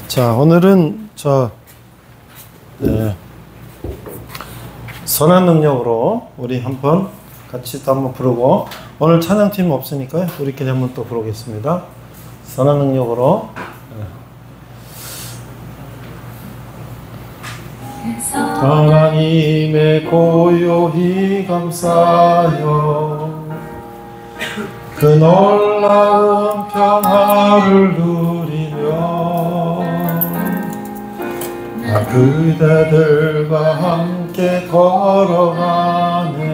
자, 오늘은 선한 능력으로 우리 한번 같이 또 한번 부르고, 오늘 찬양팀 없으니까요, 우리끼리 한번 또 부르겠습니다. 선한 능력으로. 하나님의 고요히 감사하여 그 놀라운 평화를 누리며 나 그대들과 함께 걸어가네.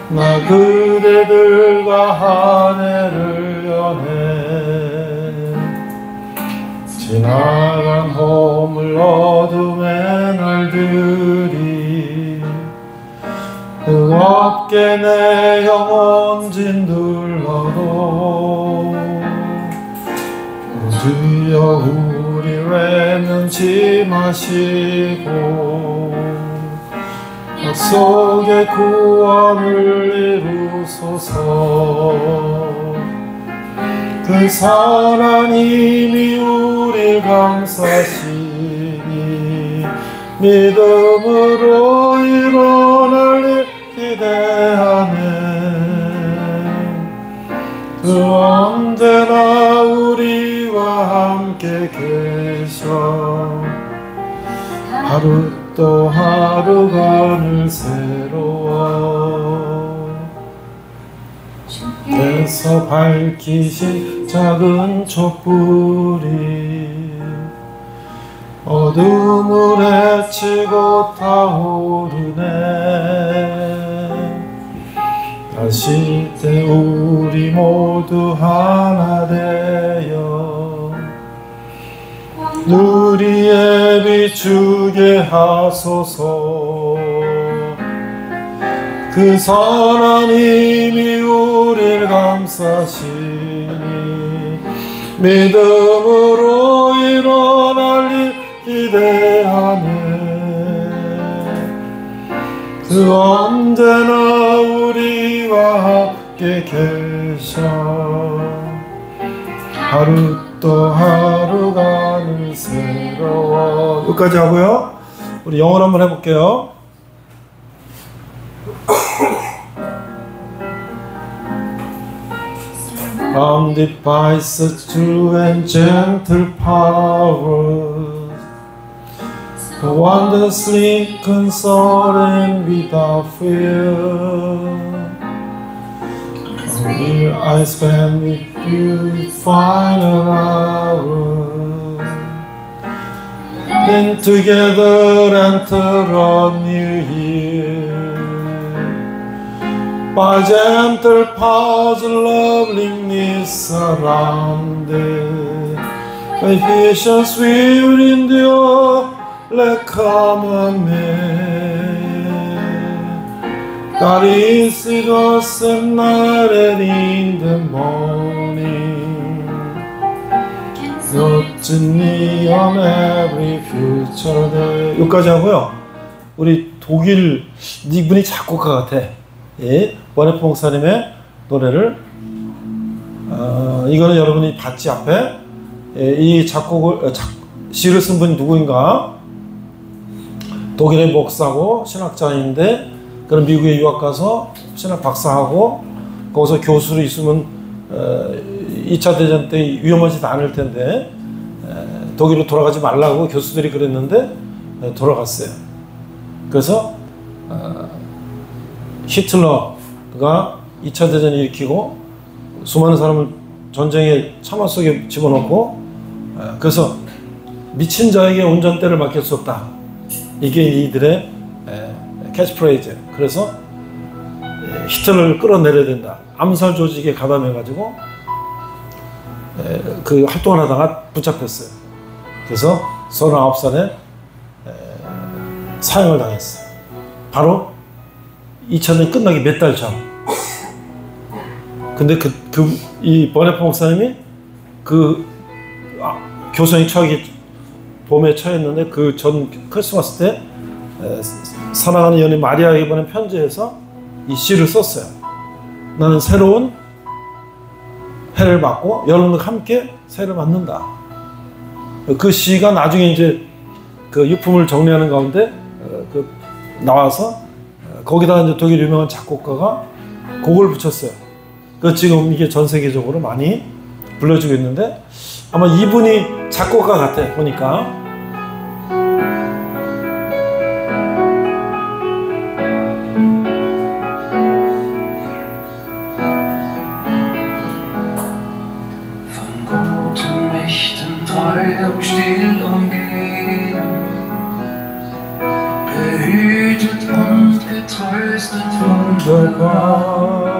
나 그대들과 한 해를 여네. 지나간 허물 어둠의 날들이 뜨겁게 내 영혼 진둘러도 주여 우리 외면치 마시고 약속의 구원을 이루소서. 그 하나님이 우릴 감싸시니 믿음으로 일어날 일 기대하네. 그 언제나 우리와 함께 계셔 하루 또 하루가 늘 새로워. 주께서 밝히신 작은 촛불이 어둠을 헤치고 타오르네. 다시 때 우리 모두 하나 되어 누리에 비추게 하소서. 그 선한 힘이 우릴 감싸시니 믿음으로 일어날 일 기대하네. 그 언제나 우리와 함께 계셔 하루 또 하루가 늘 새로워. 여기까지 하고요, 우리 영어로 한번 해볼게요. Bounded by such true and gentle power, wondrously consoling without fear, will I spend with you final hour, then together enter a new year. By gentle powers loveliness surrounded, by patience we will endure like common men. God is with us at night and in the morning, 여전히 on every future day. 여기까지 하고요, 우리 독일 이분이 작곡가 같아. 예, 원해프 목사님의 노래를 이거는 여러분이 봤지 앞에. 이 작곡을 시를 쓴 분이 누구인가? 독일의 목사고 신학자인데, 그런 미국에 유학 가서 신학 박사하고 거기서 교수로 있으면 2차 대전 때 위험하지도 않을 텐데 독일로 돌아가지 말라고 교수들이 그랬는데 돌아갔어요. 그래서 히틀러가 2차 대전을 일으키고 수많은 사람을 전쟁의 참화 속에 집어넣고, 그래서 미친 자에게 운전대를 맡길 수 없다, 이게 이들의 캐치프레이즈. 그래서 히틀러를 끌어내려야 된다. 암살 조직에 가담해가지고 그 활동을 하다가 붙잡혔어요. 그래서 39살에 사형을 당했어요. 바로 2차전 끝나기 몇 달 전. 근데 이 버네프 목사님이 교성이 처하기 봄에 처했는데, 그 전 크리스마스 때 사랑하는 연인 마리아에게 보낸 편지에서 이 시를 썼어요. 나는 새로운 해를 맞고 여러분과 함께 새해를 맞는다. 그 시가 나중에 이제 그 유품을 정리하는 가운데 나와서 거기다 이제 독일 유명한 작곡가가 곡을 붙였어요. 그 지금 이게 전 세계적으로 많이 불러주고 있는데 아마 이분이 작곡가 같아 보니까. Still umgeben, behütet und getröstet wunderbar.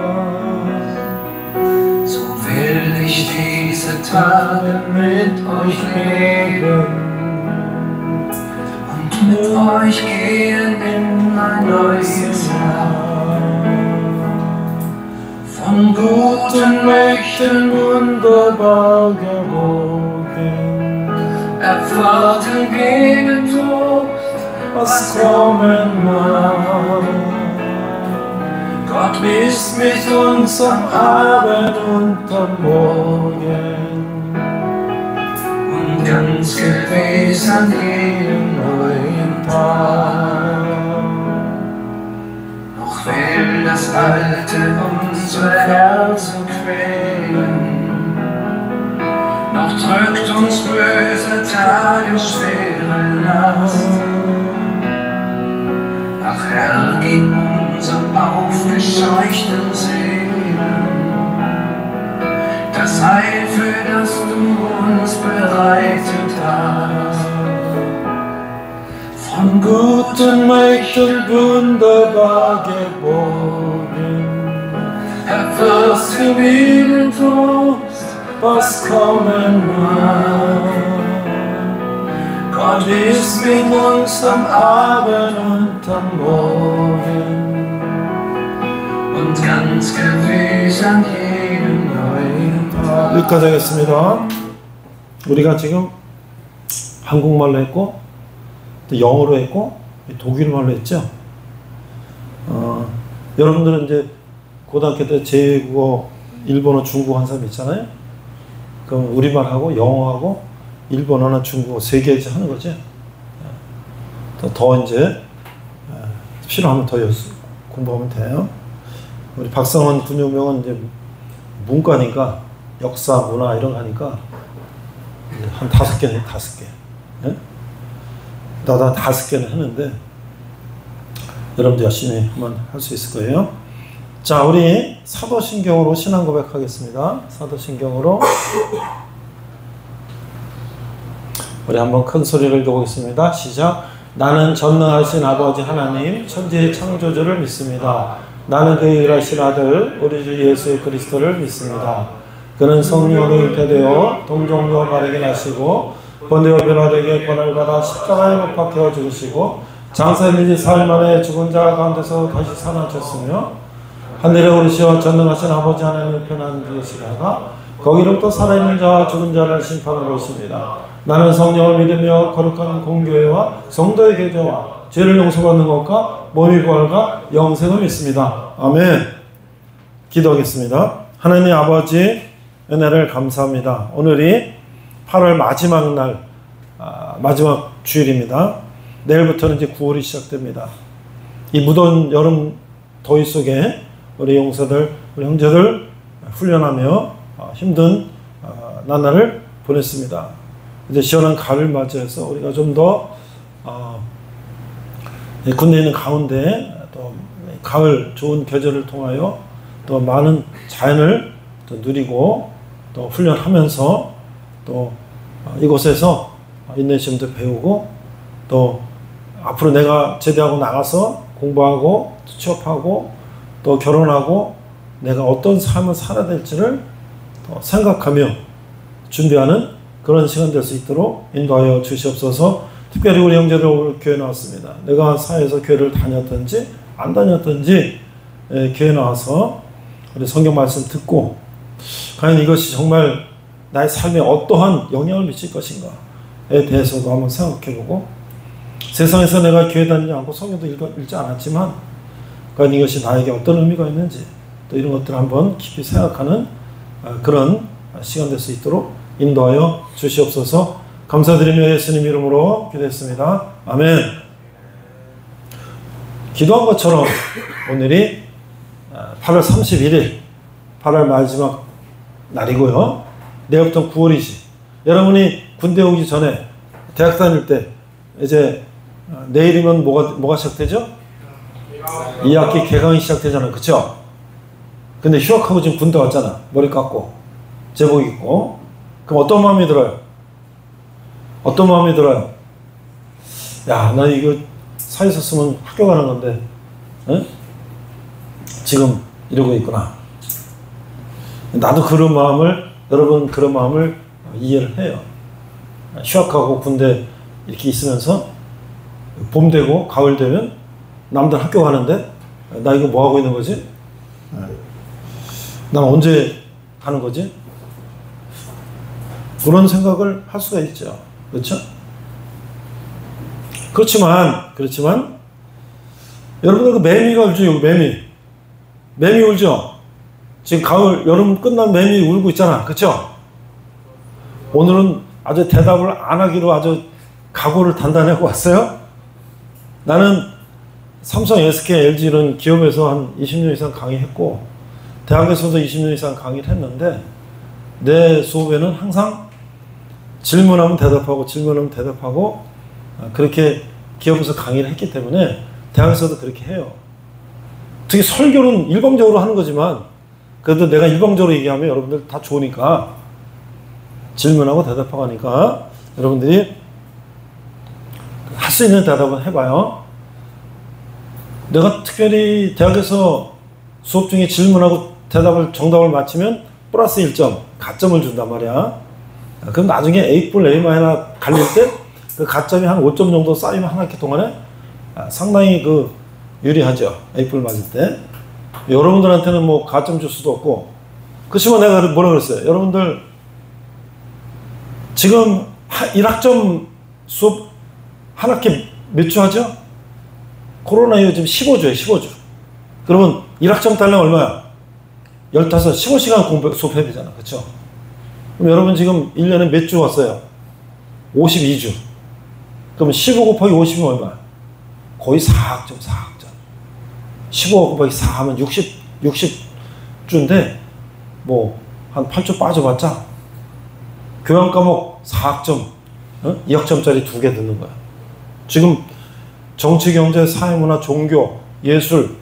So will ich diese Tage mit euch leben und mit euch gehen in ein neues Jahr. Von guten Mächten wunderbar gewogen, erwarten gegen Trost, was kommen mag. Gott ist mit uns am Abend und am Morgen und ganz gewiss an jedem neuen Tag. Noch will das Alte unsere Herzen quälen, noch drückt uns böse Tage schwere Last. Ach Herr, gib unseren aufgescheuchten Seelen das Heil, für das du uns bereitet hast. Von guten Mächten wunderbar geboren, erfährst du jeden Trost, was kommen mag. Gott ist mit uns am Abend und am Morgen und ganz gewiss an jedem neuen Tag. 여기까지 하겠습니다. 우리가 지금 한국말로 했고 또 영어로 했고 독일말로 했죠. 여러분들은 이제 고등학교 때 제2국어, 일본어, 중국어 한 사람 있잖아요. 그럼 우리말하고 영어하고 일본어나 중국어 세 개씩 하는 거지. 더 이제 필요하면 더 공부하면 돼요. 우리 박상원 군유명은 이제 문과니까 역사, 문화 이런 거 하니까 한 5개는 5개. 예? 나도 한 5개는 했는데 여러분도 열심히 한번 할 수 있을 거예요. 자, 우리 사도신경으로 신앙 고백하겠습니다. 사도신경으로 우리 한번 큰 소리를 내보겠습니다. 시작. 나는 전능하신 아버지 하나님 천지의 창조주를 믿습니다. 나는 그의 일하신 아들 우리 주 예수 그리스도를 믿습니다. 그는 성령으로 잉태되어 동정녀 바르게 나시고 본디오 빌라도에게 고난을 받아 십자가에 못 박혀 죽으시고 장사에 밀린 4일 만에 죽은 자 가운데서 다시 살아나셨으며 하늘에 오르시어 전능하신 아버지 하나님의 편한 계시다가 거기로부터 살아있는 자와 죽은 자를 심판하러 오십니다. 나는 성령을 믿으며 거룩한 공교회와 성도의 교제와 죄를 용서받는 것과 몸의 부활과 영생을 믿습니다. 아멘. 기도하겠습니다. 하나님 아버지 은혜를 감사합니다. 오늘이 8월 마지막 날, 마지막 주일입니다. 내일부터는 이제 9월이 시작됩니다. 이 무더운 여름 더위 속에 우리 용사들, 우리 형제들 훈련하며 힘든 나날을 보냈습니다. 이제 시원한 가을을 맞이해서 우리가 좀 더 군대에 있는 가운데 또 가을 좋은 계절을 통하여 또 많은 자연을 또 누리고 또 훈련하면서 또 이곳에서 인내심도 배우고 또 앞으로 내가 제대하고 나가서 공부하고 취업하고 또 결혼하고 내가 어떤 삶을 살아야 될지를 생각하며 준비하는 그런 시간 될 수 있도록 인도하여 주시옵소서. 특별히 우리 형제들 오늘 교회 나왔습니다. 내가 사회에서 교회를 다녔든지 안 다녔든지 교회 나와서 우리 성경 말씀 듣고 과연 이것이 정말 나의 삶에 어떠한 영향을 미칠 것인가에 대해서도 한번 생각해보고 세상에서 내가 교회 다니지 않고 성경도 읽지 않았지만 과연 이것이 나에게 어떤 의미가 있는지 또 이런 것들을 한번 깊이 생각하는 그런 시간 될 수 있도록 인도하여 주시옵소서. 감사드리며 예수님 이름으로 기도했습니다. 아멘. 기도한 것처럼 오늘이 8월 31일, 8월 마지막 날이고요. 내일부터 9월이지. 여러분이 군대 오기 전에 대학 다닐 때 이제 내일이면 뭐가 시작되죠? 2학기 개강이 시작되잖아요. 그쵸? 근데 휴학하고 지금 군대 왔잖아. 머리 깎고 제복 입고. 그럼 어떤 마음이 들어요? 어떤 마음이 들어요? 야, 나 이거 사회 있었으면 학교 가는 건데 응? 지금 이러고 있구나. 나도 그런 마음을, 여러분 그런 마음을 이해를 해요. 휴학하고 군대 이렇게 있으면서 봄 되고 가을 되면 남들 학교 가는데 나 이거 뭐 하고 있는 거지? 난 언제 가는 거지? 그런 생각을 할 수가 있죠. 그렇죠? 그렇지만 여러분들 그 매미가 울죠. 여기 매미 울죠. 지금 가을 여름 끝난 매미 울고 있잖아. 그렇죠? 오늘은 아주 대답을 안 하기로 아주 각오를 단단히 하고 왔어요. 나는 삼성, SK, LG 이런 기업에서 한 20년 이상 강의했고 대학에서도 20년 이상 강의를 했는데 내 수업에는 항상 질문하면 대답하고 그렇게 기업에서 강의를 했기 때문에 대학에서도 그렇게 해요. 특히 설교는 일방적으로 하는 거지만 그래도 내가 일방적으로 얘기하면 여러분들 다 좋으니까 질문하고 대답하고 하니까 여러분들이 할 수 있는 대답은 해봐요. 내가 특별히 대학에서 수업 중에 질문하고 정답을 맞히면 플러스 1점, 가점을 준단 말이야. 그럼 나중에 A뿔, A- 갈릴 때 그 가점이 한 5점 정도 쌓이면 한 학기 동안에 상당히 유리하죠. A뿔 맞을 때. 여러분들한테는 뭐 가점 줄 수도 없고. 그렇지만 내가 뭐라 그랬어요? 여러분들 지금 1학점 수업 한 학기 몇 주 하죠? 코로나 이후 지금 15주예요. 15주. 그러면 1학점 달러 얼마야? 15시간 수업해야 되잖아. 그렇죠? 그럼 여러분 지금 1년에 몇 주 왔어요? 52주. 그러면 15 곱하기 50이면 얼마야? 거의 4학점. 15 곱하기 4 하면 60주인데 뭐 한 8주 빠져봤자 교양 과목 4학점, 2학점짜리 2개 듣는 거야. 지금 정치, 경제, 사회문화, 종교, 예술,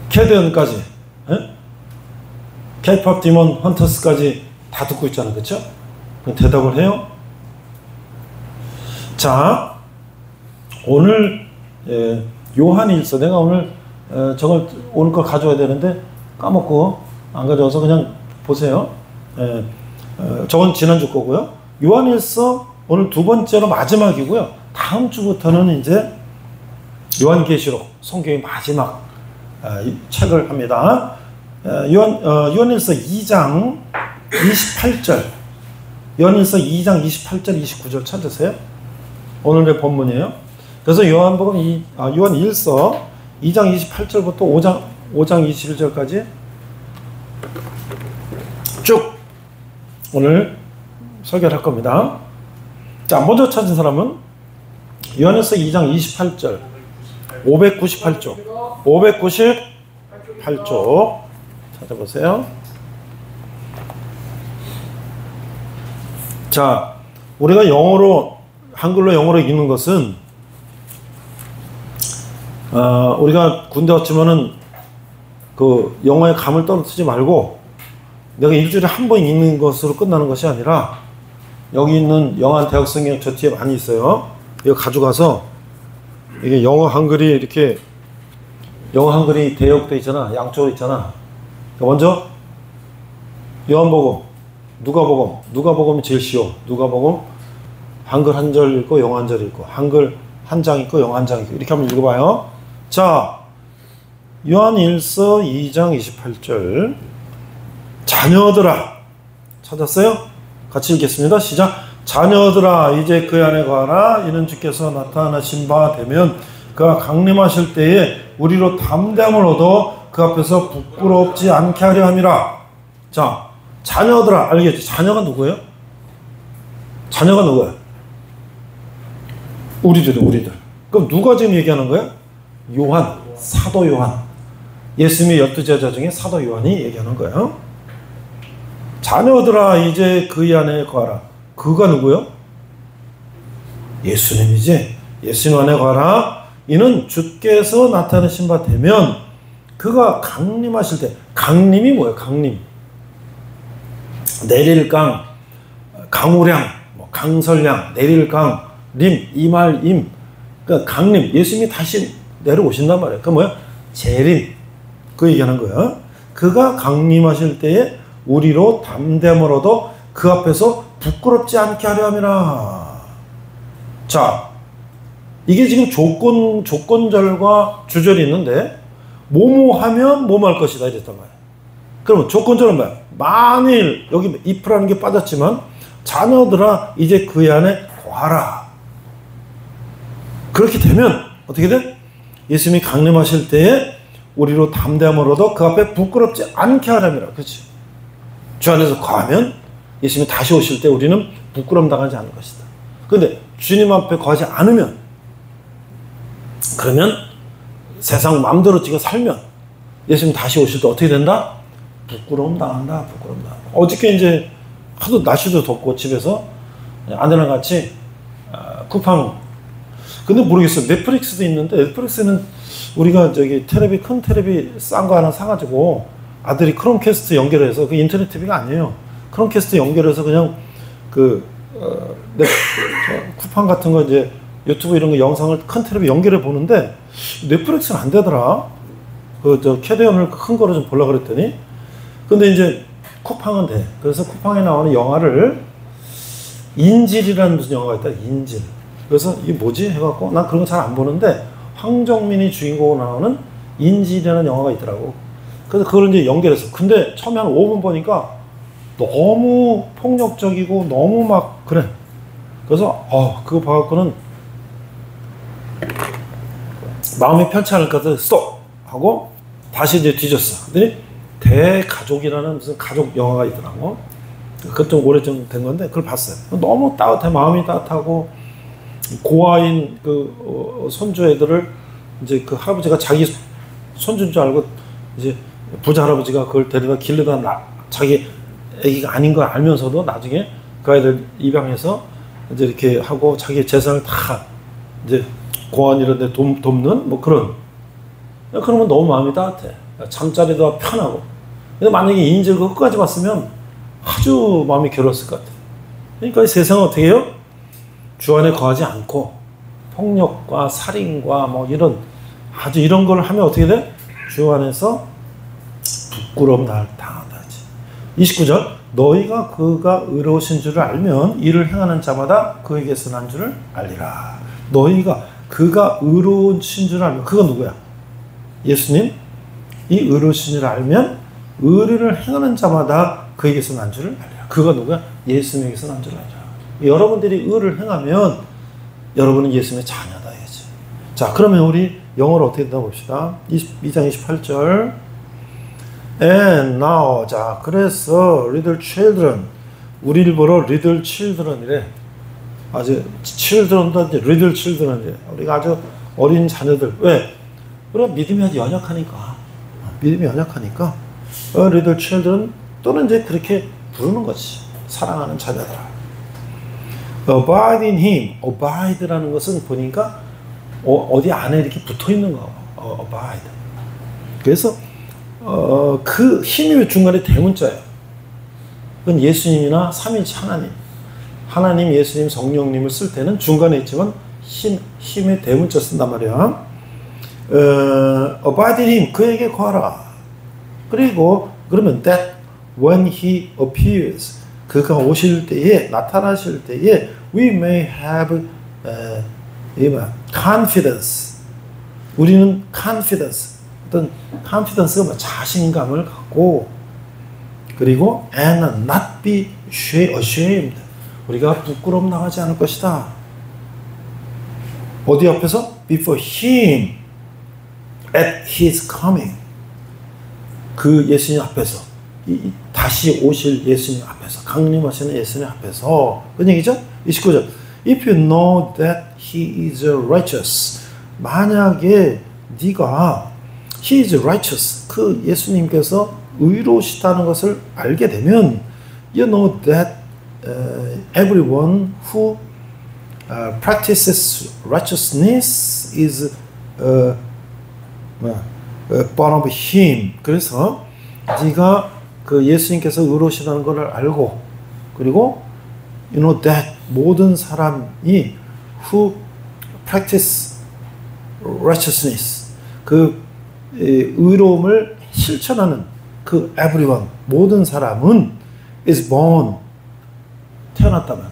캐드언까지, K-pop 디몬 헌터스까지 다 듣고 있잖아. 그쵸? 그럼 대답을 해요. 자, 오늘 요한일서, 내가 오늘 오늘 걸 가져와야 되는데 까먹고 안 가져와서 그냥 보세요. 저건 지난주 거고요. 요한일서 오늘 두 번째로 마지막이고요. 다음 주부터는 이제 요한계시록, 성경의 마지막 책을 합니다. 요한일서 2장 28절, 요한일서 2장 28절 29절 찾으세요. 오늘의 본문이에요. 그래서 요한일서 2장 28절부터 5장 21절까지 쭉 오늘 설교를 할 겁니다. 자, 먼저 찾은 사람은 요한일서 2장 28절 598쪽 598쪽 찾아보세요. 자, 우리가 한글로 영어로 읽는 것은 우리가 군대 왔지만은 그 영어의 감을 떨어뜨리지 말고 내가 일주일에 한 번 읽는 것으로 끝나는 것이 아니라 여기 있는 영한 대학성경 저 뒤에 많이 있어요. 이거 가져가서 이게 영어 한글이 이렇게 영어 한글이 대역돼 있잖아. 양쪽으로 있잖아. 먼저 요한복음, 누가복음이 제일 쉬워. 누가복음 한글 한 절 읽고 영어 한 절 읽고 한글 한 장 읽고 영어 한 장 읽고 이렇게 한번 읽어봐요. 자, 요한일서 2장 28절 자녀들아 찾았어요? 같이 읽겠습니다. 시작. 자녀들아 이제 그 안에 가라. 이는 주께서 나타나신 바 되면 그가 강림하실 때에 우리로 담대함을 얻어 그 앞에서 부끄럽지 않게 하려 함이라. 자, 자녀들아 알겠지? 자녀가 누구예요? 자녀가 누구야? 우리들. 그럼 누가 지금 얘기하는 거야? 요한, 사도 요한. 예수님의 12제자 중에 사도 요한이 얘기하는 거예요. 자녀들아 이제 그의 안에 거하라. 그가 누구요? 예수님이지. 예수님 안에 거하라. 이는 주께서 나타내신 바 되면 그가 강림하실 때, 강림이 뭐예요? 강림. 내릴강, 강우량, 강설량, 내릴강, 림, 이말임. 그러니까 강림, 예수님이 다시 내려오신단 말이에요. 그 뭐야? 재림. 그 얘기하는 거야. 그가 강림하실 때에 우리로 담대함을 얻어 그 앞에서 부끄럽지 않게 하려 함이라. 자, 이게 지금 조건절과 주절이 있는데 뭐뭐하면 뭐뭐할 것이다 이랬단 말이야. 그러면 조건절은 뭐야? 만일 여기 if라는 게 빠졌지만 자녀들아 이제 그의 안에 거하라. 그렇게 되면 어떻게 돼? 예수님이 강림하실 때에 우리로 담대함을 얻어 그 앞에 부끄럽지 않게 하람이라. 그렇지? 주 안에서 거하면 예수님이 다시 오실 때 우리는 부끄러움 당하지 않을 것이다. 그런데 주님 앞에 거하지 않으면, 그러면 세상 마음대로 지금 살면 예수님 다시 오실 때 어떻게 된다? 부끄러움 당한다. 부끄러움 당한다. 어저께 이제 하도 날씨도 덥고 집에서 아내랑 같이 쿠팡, 근데 모르겠어요. 넷플릭스도 있는데 넷플릭스는 우리가 저기 텔레비, 큰 텔레비 싼 거 하나 사가지고 아들이 크롬캐스트 연결해서, 그 인터넷 TV가 아니에요. 크롬캐스트 연결해서 그냥 쿠팡 같은 거 이제 유튜브 이런 거 영상을 큰 텔레비 연결해 보는데 넷플릭스는 안 되더라. 캐리언을 큰 거로 좀 보려고 그랬더니, 근데 이제 쿠팡은 돼. 그래서 쿠팡에 나오는 영화를, 인질이라는 무슨 영화가 있다. 인질. 그래서 이게 뭐지? 해갖고 난 그런 거 잘 안 보는데 황정민이 주인공으로 나오는 인질이라는 영화가 있더라고. 그래서 그걸 이제 연결해서, 근데 처음에 한 5분 보니까 너무 폭력적이고 너무 막 그래. 그래서 그거 봐갖고는 마음이 편치 않을까 해서 스톱 하고 다시 이제 뒤졌어. 근데 대가족이라는 무슨 가족 영화가 있더라고. 그것 좀 오래전 된 건데 그걸 봤어요. 너무 따뜻해. 마음이 따뜻하고, 고아인 손주 애들을 이제 그 할아버지가 자기 손주인 줄 알고 이제 부자 할아버지가 그걸 데려다 길러다 자기 애기가 아닌 걸 알면서도 나중에 그 아이들 입양해서 이제 이렇게 하고 자기 재산을 다 이제 고아원 이런 데 돕는 뭐 그런. 그러면 너무 마음이 따뜻해. 잠자리도 편하고. 근데 만약에 인질 끝까지 봤으면 아주 마음이 괴로웠을 것 같아. 그러니까 이 세상은 어떻게 해요? 주 안에 거하지 않고 폭력과 살인과 뭐 이런 아주 이런 걸 하면 어떻게 돼? 주 안에서 부끄러움 당한다. 29절, 너희가 그가 의로우신 줄을 알면 이를 행하는 자마다 그에게서 난 줄을 알리라. 너희가 그가 의로우신 줄을 알면, 그가 누구야? 예수님. 이 의로우신 줄을 알면 의를 행하는 자마다 그에게서 난 줄을 알리라. 그가 누구야? 예수님에게서 난 줄을 알리라. 여러분들이 의를 행하면 여러분은 예수님의 자녀다 이거지. 자, 그러면 우리 영어로 어떻게 된다 봅시다. 2장 28절. And now, 자, 그래서 little children, 우리 일본어 little children이래. 아주 children도 이제 little children이래. 우리가 아주 어린 자녀들. 왜? 그럼 믿음이 아주 연약하니까. 믿음이 연약하니까 little children 또는 이제 그렇게 부르는 거지. 사랑하는 자녀들아. Abide in him. Abide라는 것은 보니까 어디 안에 이렇게 붙어 있는 거. Abide. 그래서 그 힘이 중간에 대문자예요. 그건 예수님이나 삼위일체 하나님. 하나님, 예수님, 성령님을 쓸 때는 중간에 있지만 힘의 대문자 쓴단 말이야. Abide in him. 그에게 거하라. 그리고 그러면 that when he appears. 그가 오실 때에, 나타나실 때에 we may have confidence. 우리는 confidence. 어떤 confidence가 뭐 자신감을 갖고, 그리고 and not be ashamed. 우리가 부끄러움 나가지 않을 것이다. 어디 앞에서? Before him at his coming. 그 예수님 앞에서 다시 오실 예수님 앞에서, 강림하시는 예수님 앞에서 그런 얘기죠. 29절. If you know that he is righteous. 만약에 네가 he is righteous, 그 예수님께서 의로우시다는 것을 알게 되면 you know that everyone who practices righteousness is born of him. 그래서 네가 그 예수님께서 의로우시다는 것을 알고, 그리고 you know that 모든 사람이 who practice righteousness, 그 의로움을 실천하는 그 everyone, 모든 사람은 is born, 태어났다면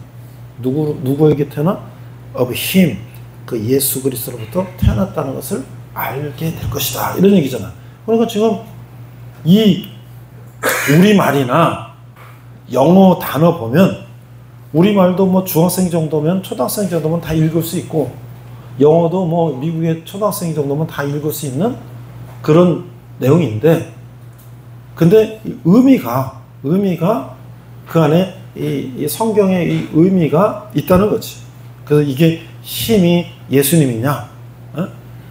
누구에게 태어나? of him, 그 예수 그리스도로부터 태어났다는 것을 알게 될 것이다, 이런 얘기잖아. 그러니까 지금 이 우리말이나 영어 단어 보면, 우리말도 뭐 중학생 정도면, 초등학생 정도면 다 읽을 수 있고, 영어도 뭐 미국의 초등학생 정도면 다 읽을 수 있는 그런 내용인데, 근데 의미가 그 안에 이 성경의 이 의미가 있다는 거지. 그래서 이게 힘이 예수님이냐,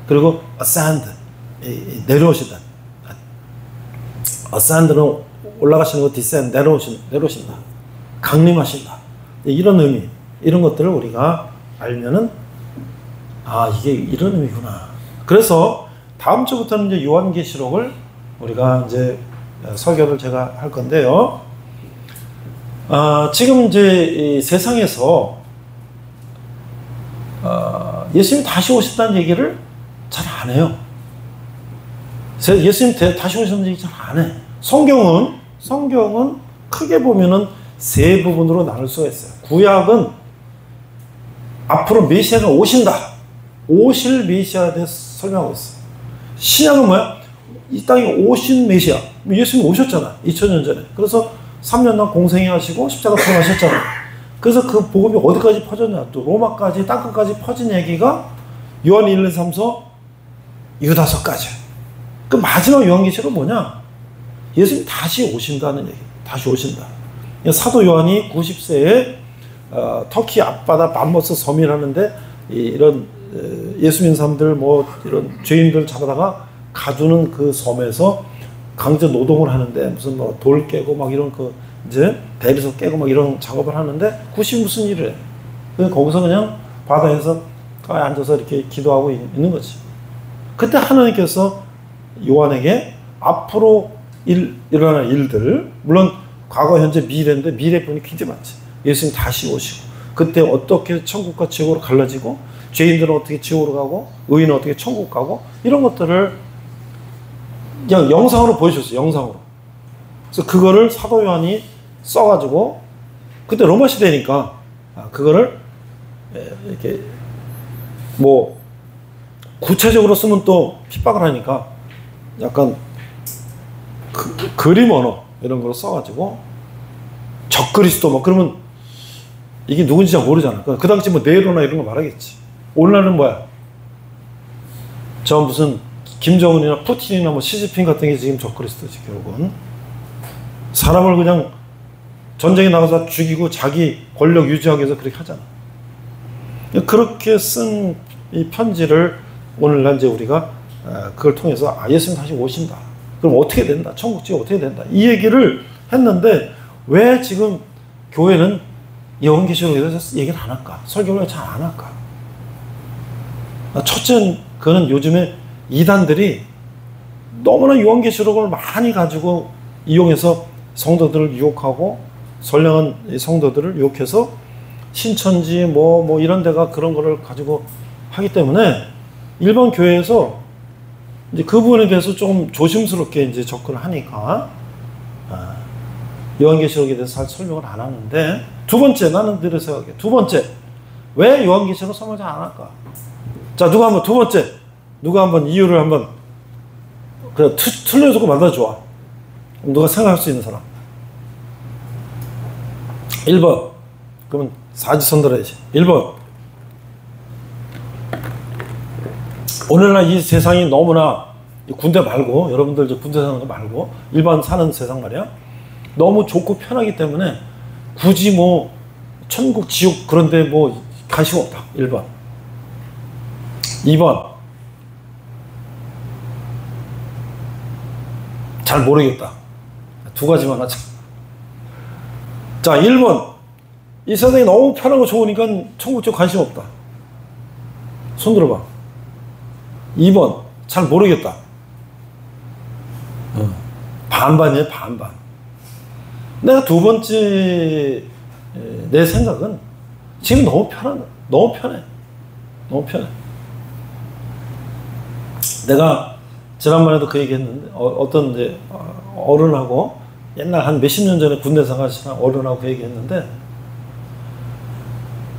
그리고 ascend, 내려오시다. ascend는 올라가시는 거, descend, 내려오신다, 강림하신다, 이런 의미, 이런 것들을 우리가 알면은 이게 이런 의미구나. 그래서 다음 주부터는 이제 요한계시록을 우리가 이제 설교를 제가 할 건데요. 지금 이제 이 세상에서 예수님 다시 오신다는 얘기를 잘 안 해요. 예수님 다시 오신다는 얘기 잘 안 해. 성경은 크게 보면은 세 부분으로 나눌 수가 있어요. 구약은 앞으로 메시아가 오신다, 오실 메시아에 대해서 설명하고 있어요. 신약은 뭐야? 이 땅에 오신 메시아, 예수님 오셨잖아, 2000년 전에. 그래서 3년간 공생애 하시고 십자가 통하셨잖아. 그래서 그 복음이 어디까지 퍼졌냐, 또 로마까지, 땅끝까지 퍼진 얘기가 요한 1, 2, 3서 유다서까지. 그 마지막 요한계시록은 뭐냐? 예수님 다시 오신다는 얘기. 다시 오신다. 사도 요한이 90세에 터키 앞바다 맘모스 섬이라는데 이런 예수 믿는 사람들, 뭐 이런 죄인들 잡아다가 가두는 그 섬에서 강제 노동을 하는데, 무슨 뭐 돌 깨고 막 이런 그 이제 대리석 깨고 막 이런 작업을 하는데 90 무슨 일을 해. 그래서 거기서 그냥 바다에서 앉아서 이렇게 기도하고 있는 거지. 그때 하나님께서 요한에게 앞으로 일어날 일들, 물론 과거, 현재, 미래인데 미래 분이 굉장히 많지. 예수님 다시 오시고, 그때 어떻게 천국과 지옥으로 갈라지고, 죄인들은 어떻게 지옥으로 가고, 의인은 어떻게 천국 가고, 이런 것들을 그냥 영상으로 보여줬어요. 영상으로. 그래서 그거를 사도 요한이 써가지고, 그때 로마 시대니까 그거를 이렇게 뭐 구체적으로 쓰면 또 핍박을 하니까 약간 그림 언어 이런 걸로 써가지고 적그리스도 뭐 그러면 이게 누군지 잘 모르잖아. 그 당시 뭐 네로나 이런 거 말하겠지. 오늘날은 뭐야? 저 무슨 김정은이나 푸틴이나 뭐 시진핑 같은 게 지금 적그리스도지. 결국은 사람을 그냥 전쟁에 나가서 죽이고 자기 권력 유지하기 위해서 그렇게 하잖아. 그렇게 쓴 이 편지를 오늘날 이제 우리가 그걸 통해서 예수님 다시 오신다. 그럼 어떻게 된다? 천국 지옥 어떻게 된다? 이 얘기를 했는데 왜 지금 교회는 요한계시록에 대해서 얘기를 안 할까? 설교를 잘 안 할까? 첫째는 그는 요즘에 이단들이 너무나 요한계시록을 많이 가지고 이용해서 성도들을 유혹하고, 선량한 성도들을 유혹해서 신천지 뭐 이런 데가 그런 거를 가지고 하기 때문에 일반 교회에서 이제 그 부분에 대해서 좀 조심스럽게 이제 접근을 하니까 요한계시록에 대해서 잘 설명을 안 하는데, 두 번째, 나는 늘 생각해. 두 번째, 왜 요한계시록 설명을 잘 안 할까? 자, 누가 한번 두 번째, 누가 한번 이유를 한번 그냥 틀려주고 만들어줘. 누가 생각할 수 있는 사람. 1번. 그러면 사지선들해야지. 1번. 오늘날 이 세상이 너무나, 군대 말고, 여러분들 이제 군대 사는 거 말고, 일반 사는 세상 말이야. 너무 좋고 편하기 때문에 굳이 뭐 천국, 지옥 그런데 뭐 관심 없다. 1번. 2번. 잘 모르겠다. 두 가지만 하자. 자, 1번. 이 세상이 너무 편하고 좋으니까 천국, 지옥 관심 없다. 손 들어봐. 2번. 잘 모르겠다. 반반이에요, 반반. 내가 두 번째 내 생각은 지금 너무 편해. 너무 편해. 내가 지난번에도 그 얘기 했는데, 어떤 이제 어른하고 옛날 한 몇십 년 전에 군대 생활하시는 어른하고 그 얘기 했는데,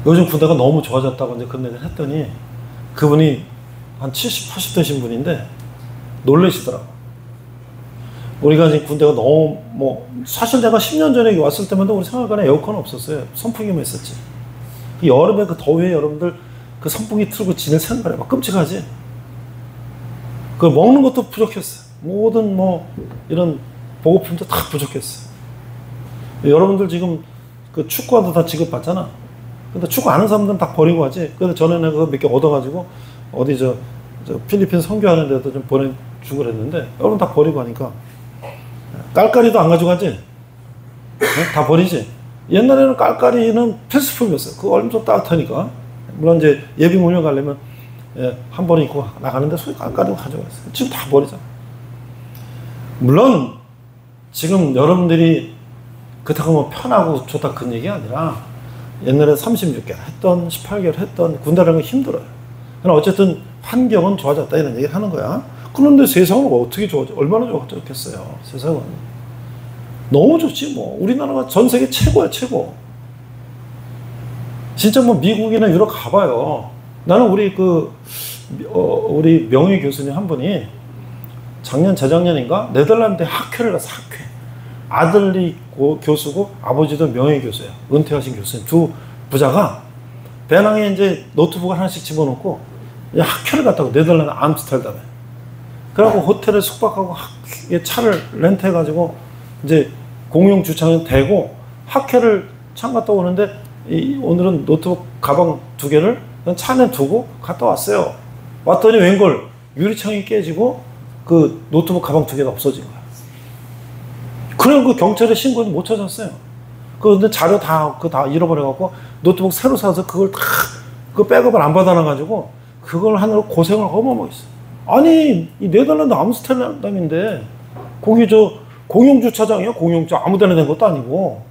요즘 군대가 너무 좋아졌다고 이제 그 얘기를 했더니, 그분이 한 70, 80 되신 분인데, 놀라시더라고. 우리가 이제 군대가 너무, 사실 내가 10년 전에 왔을 때만 해도 우리 생활관에 에어컨 없었어요. 선풍기만 있었지. 그 여름에 그 더위에 여러분들 그 선풍기 틀고 지낼 생각을 해봐. 끔찍하지? 그 먹는 것도 부족했어. 모든 이런 보급품도 다 부족했어. 여러분들 지금 그 축구화도 다 지급받잖아. 근데 축구 아는 사람들은 다 버리고 하지. 그래서 전에 내가 그거 몇 개 얻어가지고 어디 저 필리핀 선교하는 데도 좀 보내주고 그랬는데, 여러분 다 버리고 하니까 깔깔이도 안 가져가지? 네? 다 버리지? 옛날에는 깔깔이는 필수품이었어요. 그거 얼마나 따뜻하니까. 물론 이제 예비 훈련 가려면 한 번 입고 나가는데 소위 깔깔이도 가져갔어요. 지금 다 버리잖아. 물론 지금 여러분들이 그렇다고 편하고 좋다 그런 얘기가 아니라, 옛날에 36개월 했던 18개월 했던 군대라는 건 힘들어요. 그러나 어쨌든 환경은 좋아졌다 이런 얘기를 하는 거야. 그런데 세상은 어떻게 좋아져? 얼마나 좋아졌겠어요. 세상은 너무 좋지 뭐. 우리나라가 전 세계 최고야, 최고. 진짜 미국이나 유럽 가봐요. 나는 우리 우리 명예 교수님 한 분이 재작년인가 네덜란드 학회를 가서, 학회. 아들이 교수고 아버지도 명예 교수예요. 은퇴하신 교수님 두 부자가 배낭에 이제 노트북을 하나씩 집어넣고 학회를 갔다고, 네덜란드 암스테르담에. 그래갖고 호텔에 숙박하고 차를 렌트해가지고 이제 공용 주차장에 대고 학회를 참 갔다 오는데, 오늘은 노트북 가방 2개를 차 안에 두고 갔다 왔어요. 왔더니 웬걸 유리창이 깨지고 그 노트북 가방 2개가 없어진 거야. 그럼 그 경찰에 신고해도 못 찾았어요. 근데 자료 다 잃어버려갖고 노트북 새로 사서 그걸 그 백업을 안 받아놔가지고 그걸 하느라 고생을 어마어마하게 했어. 아니, 이 네덜란드 암스테르담인데 거기 공용 주차장이야, 아무 데나 된 것도 아니고.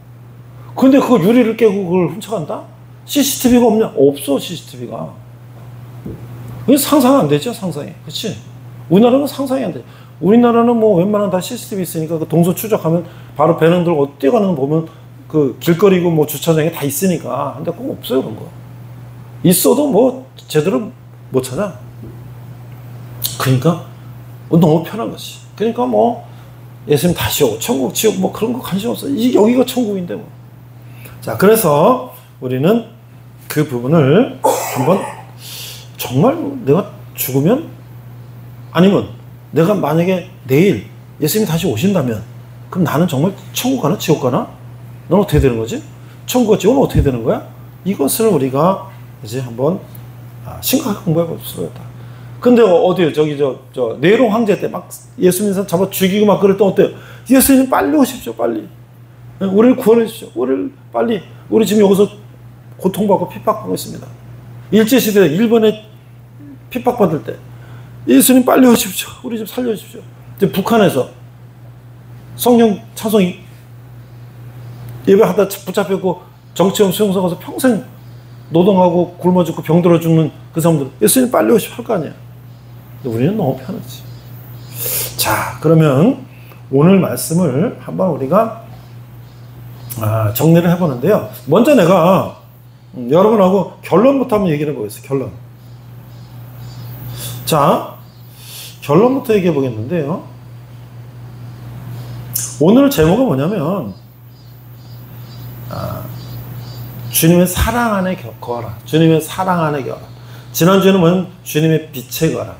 근데 그거 유리를 깨고 그걸 훔쳐간다? CCTV가 없냐? 없어, CCTV가. 그게 상상 안 되죠, 상상이. 그치? 우리나라는 상상이 안 돼. 우리나라는 웬만한 다 CCTV 있으니까 그 동서 추적하면 바로 배낭 들고 어디 가는 거 보면 그 길거리고 주차장에 다 있으니까. 근데 그거 없어요, 그런 거. 있어도 제대로 못 찾아. 그러니까 너무 편한 거지. 그러니까 예수님 다시 오고 천국, 지옥 그런 거 관심 없어. 여기가 천국인데 뭐. 자, 그래서 우리는 그 부분을 한번, 정말 내가 죽으면, 아니면 내가 만약에 내일 예수님이 다시 오신다면, 그럼 나는 정말 천국 가나 지옥 가나? 넌 어떻게 되는 거지? 천국과 지옥은 어떻게 되는 거야? 이것을 우리가 이제 한번 심각하게 공부해 볼 수가 있다. 근데 어디요? 네로 황제 때 막 예수님 잡아 죽이고 막 그럴 때 어때요? 예수님 빨리 오십시오, 빨리. 우리를 구원해 주십시오. 우리 지금 여기서 고통받고 핍박하고 있습니다. 일제시대 일본에 핍박받을 때 예수님 빨리 오십시오. 우리 좀 살려주십시오. 이제 북한에서 성령 찬송 예배하다 붙잡혔고 정치형 수용소 가서 평생 노동하고 굶어 죽고 병들어 죽는 그 사람들, 예수님 빨리 오십시오 할 거 아니야. 근데 우리는 너무 편하지. 자, 그러면 오늘 말씀을 한번 우리가 정리를 해보는데요. 먼저 내가 여러분하고 결론부터 한번 얘기를 해보겠습니다. 결론. 자, 결론부터 얘기해 보겠는데요. 오늘 제목은 뭐냐면 주님의 사랑 안에 거하라. 주님의 사랑 안에 거하라. 지난주에는 뭐냐면 주님의 빛에 거하라.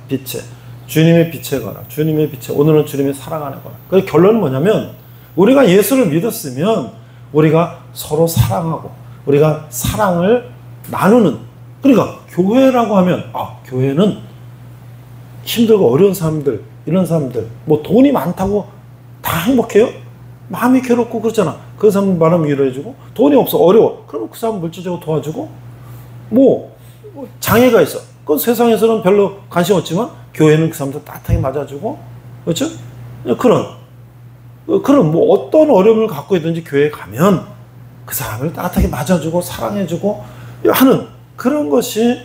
주님의 빛에 거하라. 주님의 빛에. 오늘은 주님의 사랑 안에 거하라. 그 결론은 뭐냐면 우리가 예수를 믿었으면 우리가 서로 사랑하고 우리가 사랑을 나누는, 그러니까 교회라고 하면 교회는 힘들고 어려운 사람들, 이런 사람들, 뭐 돈이 많다고 다 행복해요? 마음이 괴롭고 그렇잖아. 그 사람 마음 위로해주고, 돈이 없어 어려워 그러면 그 사람 물질적으로 도와주고, 뭐 장애가 있어 그 세상에서는 별로 관심 없지만 교회는 그 사람들 따뜻하게 맞아주고, 그렇죠? 그런 뭐 어떤 어려움을 갖고 있든지 교회에 가면 그 사람을 따뜻하게 맞아주고 사랑해주고 하는 그런 것이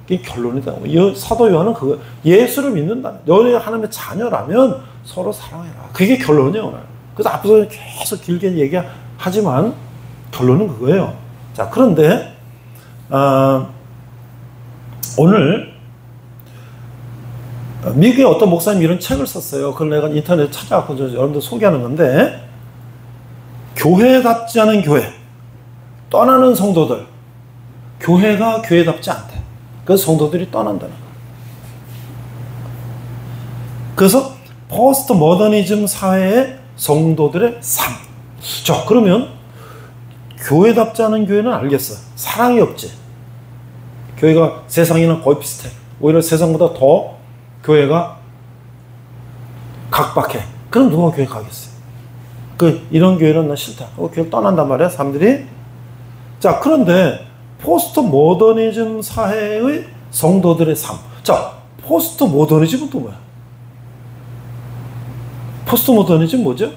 결론이다. 사도 요한은 그거, 예수를 믿는다면, 너희 하나님의 자녀라면 서로 사랑해라. 그게 결론이에요, 오늘. 그래서 앞에서 계속 길게 얘기하지만 결론은 그거예요. 자, 그런데 오늘 미국의 어떤 목사님이 이런 책을 썼어요. 그걸 내가 인터넷에 찾아갖고 여러분들 소개하는 건데, 교회답지 않은 교회, 떠나는 성도들, 교회가 교회답지 않대. 그래서 성도들이 떠난다는 거예요. 그래서 포스트 모더니즘 사회의 성도들의 삶. 자, 그러면 교회답지 않은 교회는 알겠어. 사랑이 없지. 교회가 세상이랑 거의 비슷해. 오히려 세상보다 더 교회가 각박해. 그럼 누가 교회 가겠어요? 이런 교회는 나 싫다. 교회 떠난단 말이야, 사람들이. 자, 그런데 포스트 모더니즘 사회의 성도들의 삶. 자, 포스트 모더니즘은 또 뭐야? 포스트 모더니즘 뭐죠?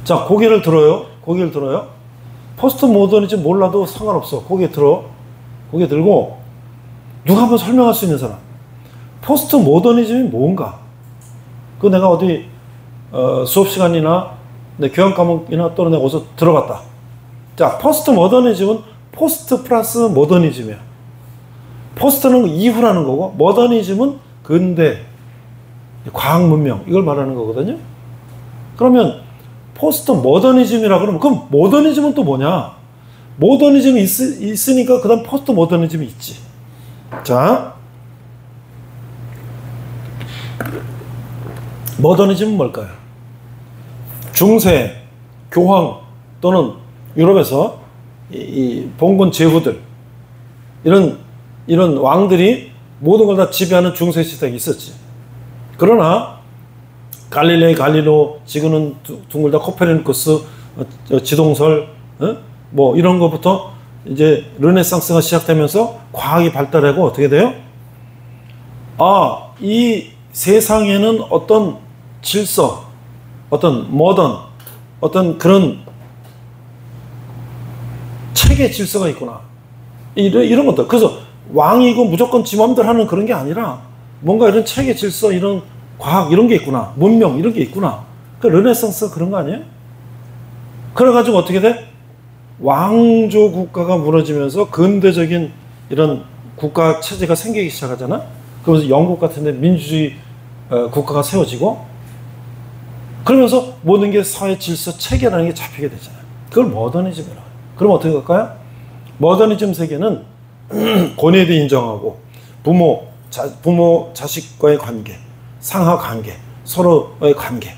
자, 고개를 들어요. 포스트 모더니즘 몰라도 상관없어. 고개 들고 누가 한번 설명할 수 있는 사람. 포스트 모더니즘이 뭔가? 그거 내가 어디 수업 시간이나 내 교양 과목이나 또는 내가 어디서 들어봤다. 자, 포스트 모더니즘은 포스트 플러스 모더니즘이야. 포스트는 이후라는 거고, 모더니즘은 근대, 과학 문명, 이걸 말하는 거거든요. 그러면 포스트 모더니즘이라 그러면, 그럼 모더니즘은 또 뭐냐? 모더니즘이 있으니까 그 다음 포스트 모더니즘이 있지. 자, 모더니즘은 뭘까요? 중세, 교황 또는 유럽에서 이 봉건 제후들, 이런 왕들이 모든 걸 다 지배하는 중세 시대가 있었지. 그러나 갈릴레오, 지금은 둥글다 코페르니쿠스, 지동설, 뭐 이런 것부터 이제 르네상스가 시작되면서 과학이 발달하고 어떻게 돼요? 이 세상에는 어떤 질서, 어떤 모던, 어떤 그런 체계 질서가 있구나. 이런 것들. 그래서 왕이고 무조건 지 맘대로 하는 그런 게 아니라 뭔가 이런 체계 질서, 이런 과학 이런 게 있구나. 문명 이런 게 있구나. 그 르네상스가 그런 거 아니에요? 그래가지고 어떻게 돼? 왕조 국가가 무너지면서 근대적인 이런 국가 체제가 생기기 시작하잖아. 그러면서 영국 같은 데 민주주의 국가가 세워지고, 그러면서 모든 게 사회 질서 체계라는 게 잡히게 되잖아요. 그걸 모더니즘이라고 해요. 그럼 어떻게 할까요? 모더니즘 세계는 권위에 인정하고, 부모, 자식과의 관계, 상하 관계, 서로의 관계,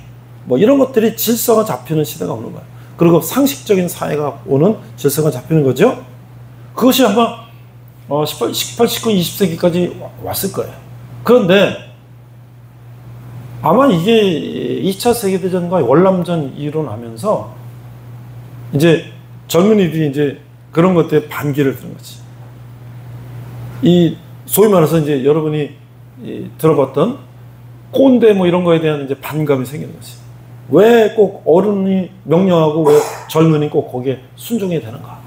뭐 이런 것들이 질서가 잡히는 시대가 오는 거예요. 그리고 상식적인 사회가 오는 질서가 잡히는 거죠. 그것이 아마 18, 19, 20세기까지 왔을 거예요. 그런데 아마 이게 2차 세계대전과 월남전 일어나면서 이제 젊은이들이 이제 그런 것들에 반기를 드는 거지. 소위 말해서 이제 여러분이 들어봤던 꼰대 뭐 이런 거에 대한 이제 반감이 생기는 거지. 왜 꼭 어른이 명령하고 왜 젊은이 꼭 거기에 순종해야 되는가?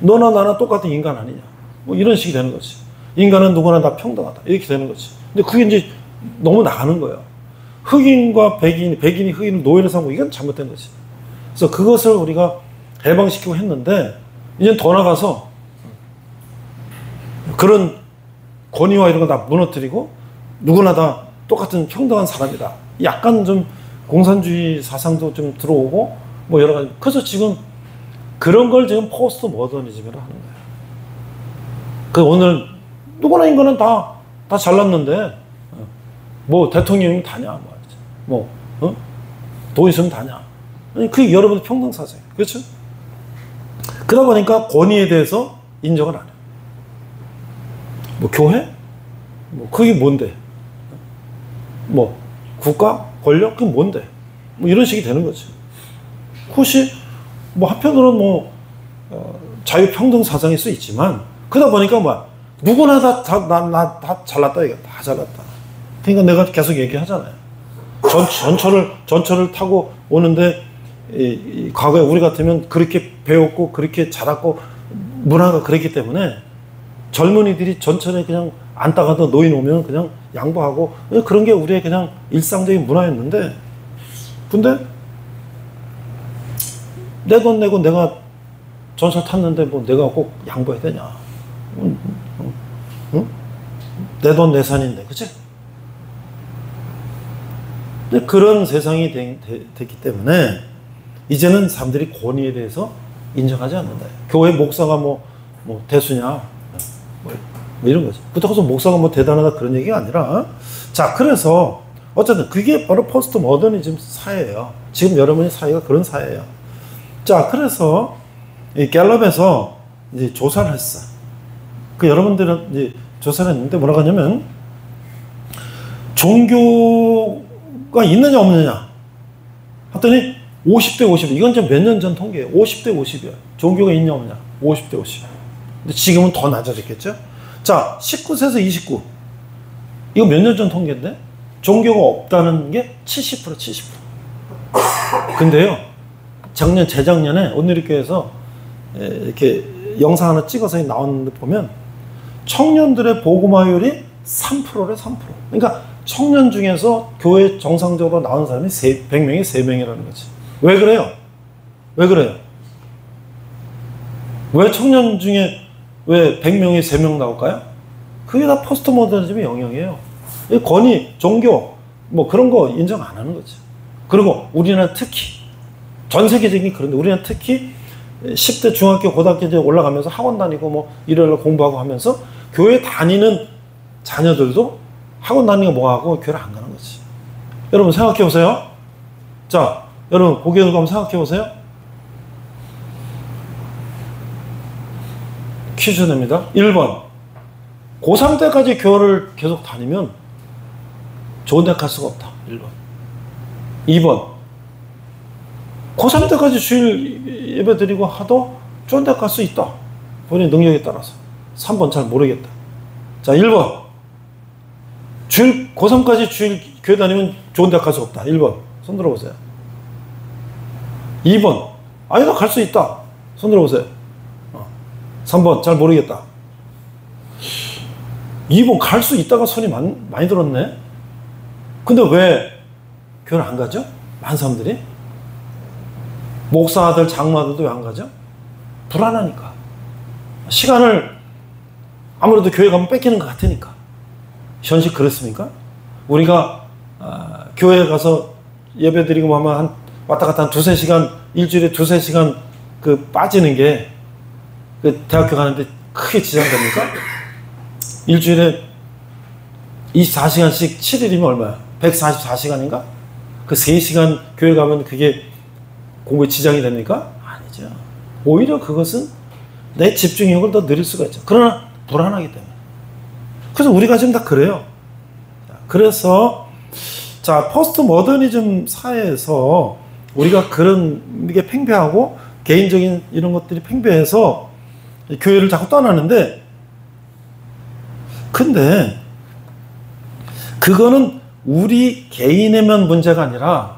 너나 나나 똑같은 인간 아니냐? 뭐 이런 식이 되는 거지. 인간은 누구나 다 평등하다. 이렇게 되는 거지. 근데 그게 이제 너무 나가는 거예요. 흑인과 백인이 흑인을 노예로 삼고, 이건 잘못된 거지. 그래서 그것을 우리가 해방시키고 했는데, 이제 더 나가서 그런 권위와 이런 거 다 무너뜨리고 누구나 다 똑같은 평등한 사람이다. 약간 좀 공산주의 사상도 좀 들어오고 뭐 여러 가지. 그래서 지금 그런 걸 지금 포스트 모더니즘이라고 하는 거예요. 그 오늘 누구나 인간은 다 잘났는데 뭐 대통령이 다냐, 돈 있으면 다냐, 그게 여러분의 평등 사상이에요. 그렇죠? 그러다 보니까 권위에 대해서 인정을 안 해요. 뭐 교회? 뭐 그게 뭔데? 뭐 국가? 권력? 그게 뭔데? 뭐 이런 식이 되는 거죠. 혹시 뭐 한편으로는 뭐 자유평등 사상일 수 있지만 그러다 보니까 뭐 누구나 다 잘났다 이거 다 잘났다. 그러니까 내가 계속 얘기하잖아요. 전철을 타고 오는데 이 과거에 우리 같으면 그렇게 배웠고 그렇게 자랐고 문화가 그랬기 때문에 젊은이들이 전철에 그냥 앉다가도 노인 오면 그냥 양보하고 그런 게 우리의 그냥 일상적인 문화였는데 근데 내 돈 내고 내가 전철 탔는데 뭐 내가 꼭 양보해야 되냐. 응? 내 돈 내산인데 그치? 근데 그런 세상이 됐기 때문에 이제는 사람들이 권위에 대해서 인정하지 않는다. 교회 목사가 뭐 대수냐 뭐 이런 거죠. 그렇다고 해서 목사가 뭐 대단하다 그런 얘기가 아니라 자 그래서 어쨌든 그게 바로 포스트 모더니즘 사회예요. 지금 여러분의 사회가 그런 사회예요. 자 그래서 이 갤럽에서 이제 조사를 했어. 그 여러분들은 이제 조사를 했는데 뭐라고 하냐면 종교가 있느냐 없느냐 했더니 50대 50 이건 좀 몇 년 전 통계예요. 50대 50이야. 종교가 있냐 없냐 50대 50. 근데 지금은 더 낮아졌겠죠. 자 19세에서 29 이거 몇 년 전 통계인데 종교가 없다는 게 70% 70%. 근데요 재작년에 온누리교회에서 이렇게 영상 하나 찍어서 나왔는데 보면 청년들의 복음화율이 3%래 3%. 그러니까 청년 중에서 교회 정상적으로 나온 사람이 100명에 3명이라는 거지. 왜 그래요? 왜 그래요? 왜 청년 중에 왜 100명에 3명 나올까요? 그게 다 포스트 모더니즘의 영역이에요. 권위, 종교 뭐 그런 거 인정 안 하는 거죠. 그리고 우리나라 특히 전 세계적인 그런데 우리나라 특히 10대 중학교 고등학교 이제 올라가면서 학원 다니고 뭐 일요일 공부하고 하면서 교회 다니는 자녀들도 학원 다니는 거 뭐하고 교회를 안 가는 거지. 여러분 생각해 보세요. 자 여러분 고개 들고 한번 생각해 보세요. 퀴즈 냅니다. 1번 고3 때까지 교회를 계속 다니면 좋은 데 갈 수가 없다. 1번 2번 고3 때까지 주일 예배 드리고 하도 좋은 데 갈 수 있다. 본인 능력에 따라서. 3번 잘 모르겠다. 자 1번 고3까지 주일 교회 다니면 좋은 데 갈 수 없다. 1번 손 들어보세요. 2번 아니다 갈 수 있다. 손 들어보세요. 3번 잘 모르겠다. 2번 갈 수 있다가 손이 많이 들었네. 근데 왜 교회를 안 가죠? 많은 사람들이. 목사들 장로들도 왜 안 가죠? 불안하니까. 시간을 아무래도 교회 가면 뺏기는 것 같으니까. 현실 그렇습니까? 우리가 교회 가서 예배 드리고 하면 한 왔다 갔다 한 2-3시간 일주일에 2-3시간 그 빠지는 게 그 대학교 가는데 크게 지장됩니까? 일주일에 24시간씩 7일이면 얼마야? 144시간인가? 그 3시간 교회 가면 그게 공부에 지장이 됩니까? 아니죠. 오히려 그것은 내 집중력을 더 늘릴 수가 있죠. 그러나 불안하기 때문에. 그래서 우리가 지금 다 그래요. 그래서 자 포스트 모더니즘 사회에서 우리가 그런 게 팽배하고 개인적인 이런 것들이 팽배해서 교회를 자꾸 떠나는데 근데 그거는 우리 개인에만 문제가 아니라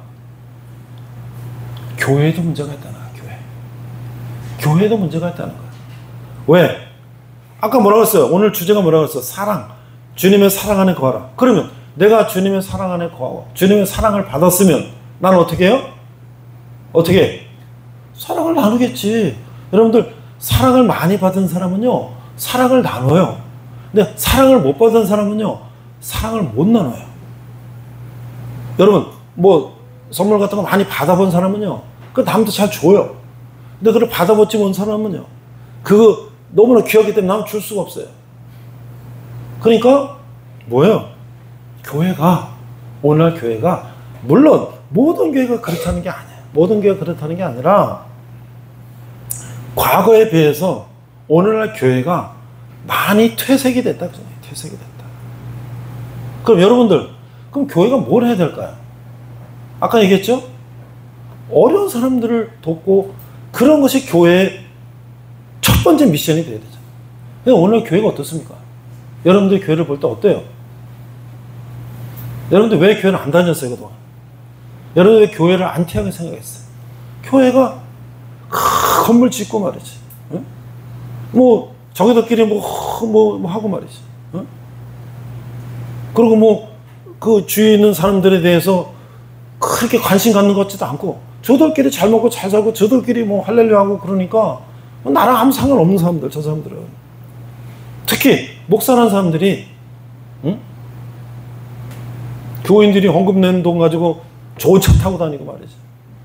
교회에도 문제가 있다는 거야. 교회에도 문제가 있다는 거야. 왜? 아까 뭐라고 했어요? 오늘 주제가 뭐라고 했어? 사랑. 주님의 사랑 안에 거하라. 그러면 내가 주님의 사랑 안에 거하고 주님의 사랑을 받았으면 나는 어떻게 해요? 어떻게 해? 사랑을 나누겠지. 여러분들 사랑을 많이 받은 사람은요 사랑을 나눠요. 근데 사랑을 못 받은 사람은요 사랑을 못 나눠요. 여러분 뭐 선물 같은 거 많이 받아본 사람은요 그 남도 잘 줘요. 근데 그걸 받아보지 못 사람은요 그거 너무나 귀하기 때문에 나는 줄 수가 없어요. 그러니까 뭐예요? 교회가 오늘날 교회가 물론 모든 교회가 그렇다는 게 아니에요. 모든 교회가 그렇다는 게 아니라 과거에 비해서 오늘날 교회가 많이 퇴색이 됐다. 퇴색이 됐다. 그럼 여러분들, 그럼 교회가 뭘 해야 될까요? 아까 얘기했죠? 어려운 사람들을 돕고 그런 것이 교회의 첫 번째 미션이 돼야 되잖아요. 근데 오늘 교회가 어떻습니까? 여러분들 교회를 볼 때 어때요? 여러분들 왜 교회를 안 다녔어요, 그동안? 여러분들 왜 교회를 안티하게 생각했어요? 교회가 건물 짓고 말이지. 응? 뭐, 자기들끼리 뭐 하고 말이지. 응? 그리고 뭐, 그 주위에 있는 사람들에 대해서 그렇게 관심 갖는 것 같지도 않고, 저들끼리 잘 먹고 잘 살고, 저들끼리 뭐 할렐루야 하고 그러니까, 나랑 아무 상관없는 사람들, 저 사람들은. 특히, 목사라는 사람들이, 응? 교인들이 헌금 낸 돈 가지고 좋은 차 타고 다니고 말이지.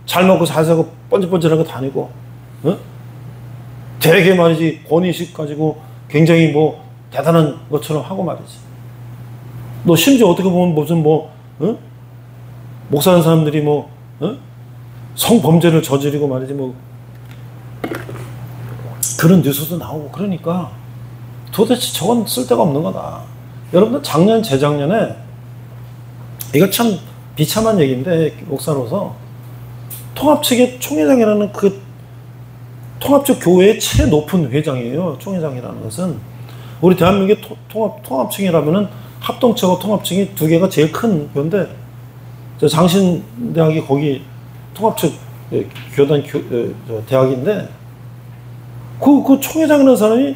잘 먹고 잘 살고 번질번질하게 다니고, 응? 되게 말이지, 권위식 가지고 굉장히 뭐 대단한 것처럼 하고 말이지. 너 심지어 어떻게 보면 무슨 뭐, 응? 목사하는 사람들이 뭐, 응? 성범죄를 저지르고 말이지, 뭐. 그런 뉴스도 나오고 그러니까 도대체 저건 쓸데가 없는 거다. 여러분들 작년, 재작년에 이거 참 비참한 얘기인데, 목사로서 통합 측의 총회장이라는 그 통합 측 교회의 최 높은 회장이에요. 총회장이라는 것은 우리 대한민국의 통합층이라면은 합동층하고 통합층이 두 개가 제일 큰 건데, 저 장신대학이 거기 통합측 교단 대학인데, 그 총회장이라는 사람이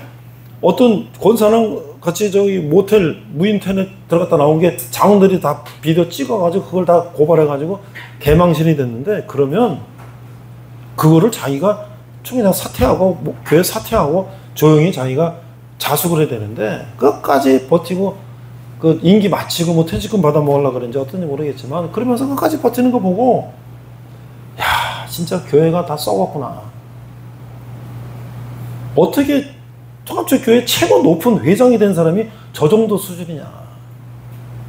어떤 권사랑 같이 저기 모텔 무인텔에 들어갔다 나온 게 장원들이 다 비디오 찍어가지고 그걸 다 고발해가지고 개망신이 됐는데, 그러면 그거를 자기가 총회장 사퇴하고 뭐 교회 사퇴하고 조용히 자기가 자숙을 해야 되는데, 끝까지 버티고 그 임기 마치고 뭐 퇴직금 받아 먹으려고 그런지 어떤지 모르겠지만 그러면서 끝까지 버티는 거 보고, 야, 진짜 교회가 다 썩었구나. 어떻게 통합적 교회 최고 높은 회장이 된 사람이 저 정도 수준이냐.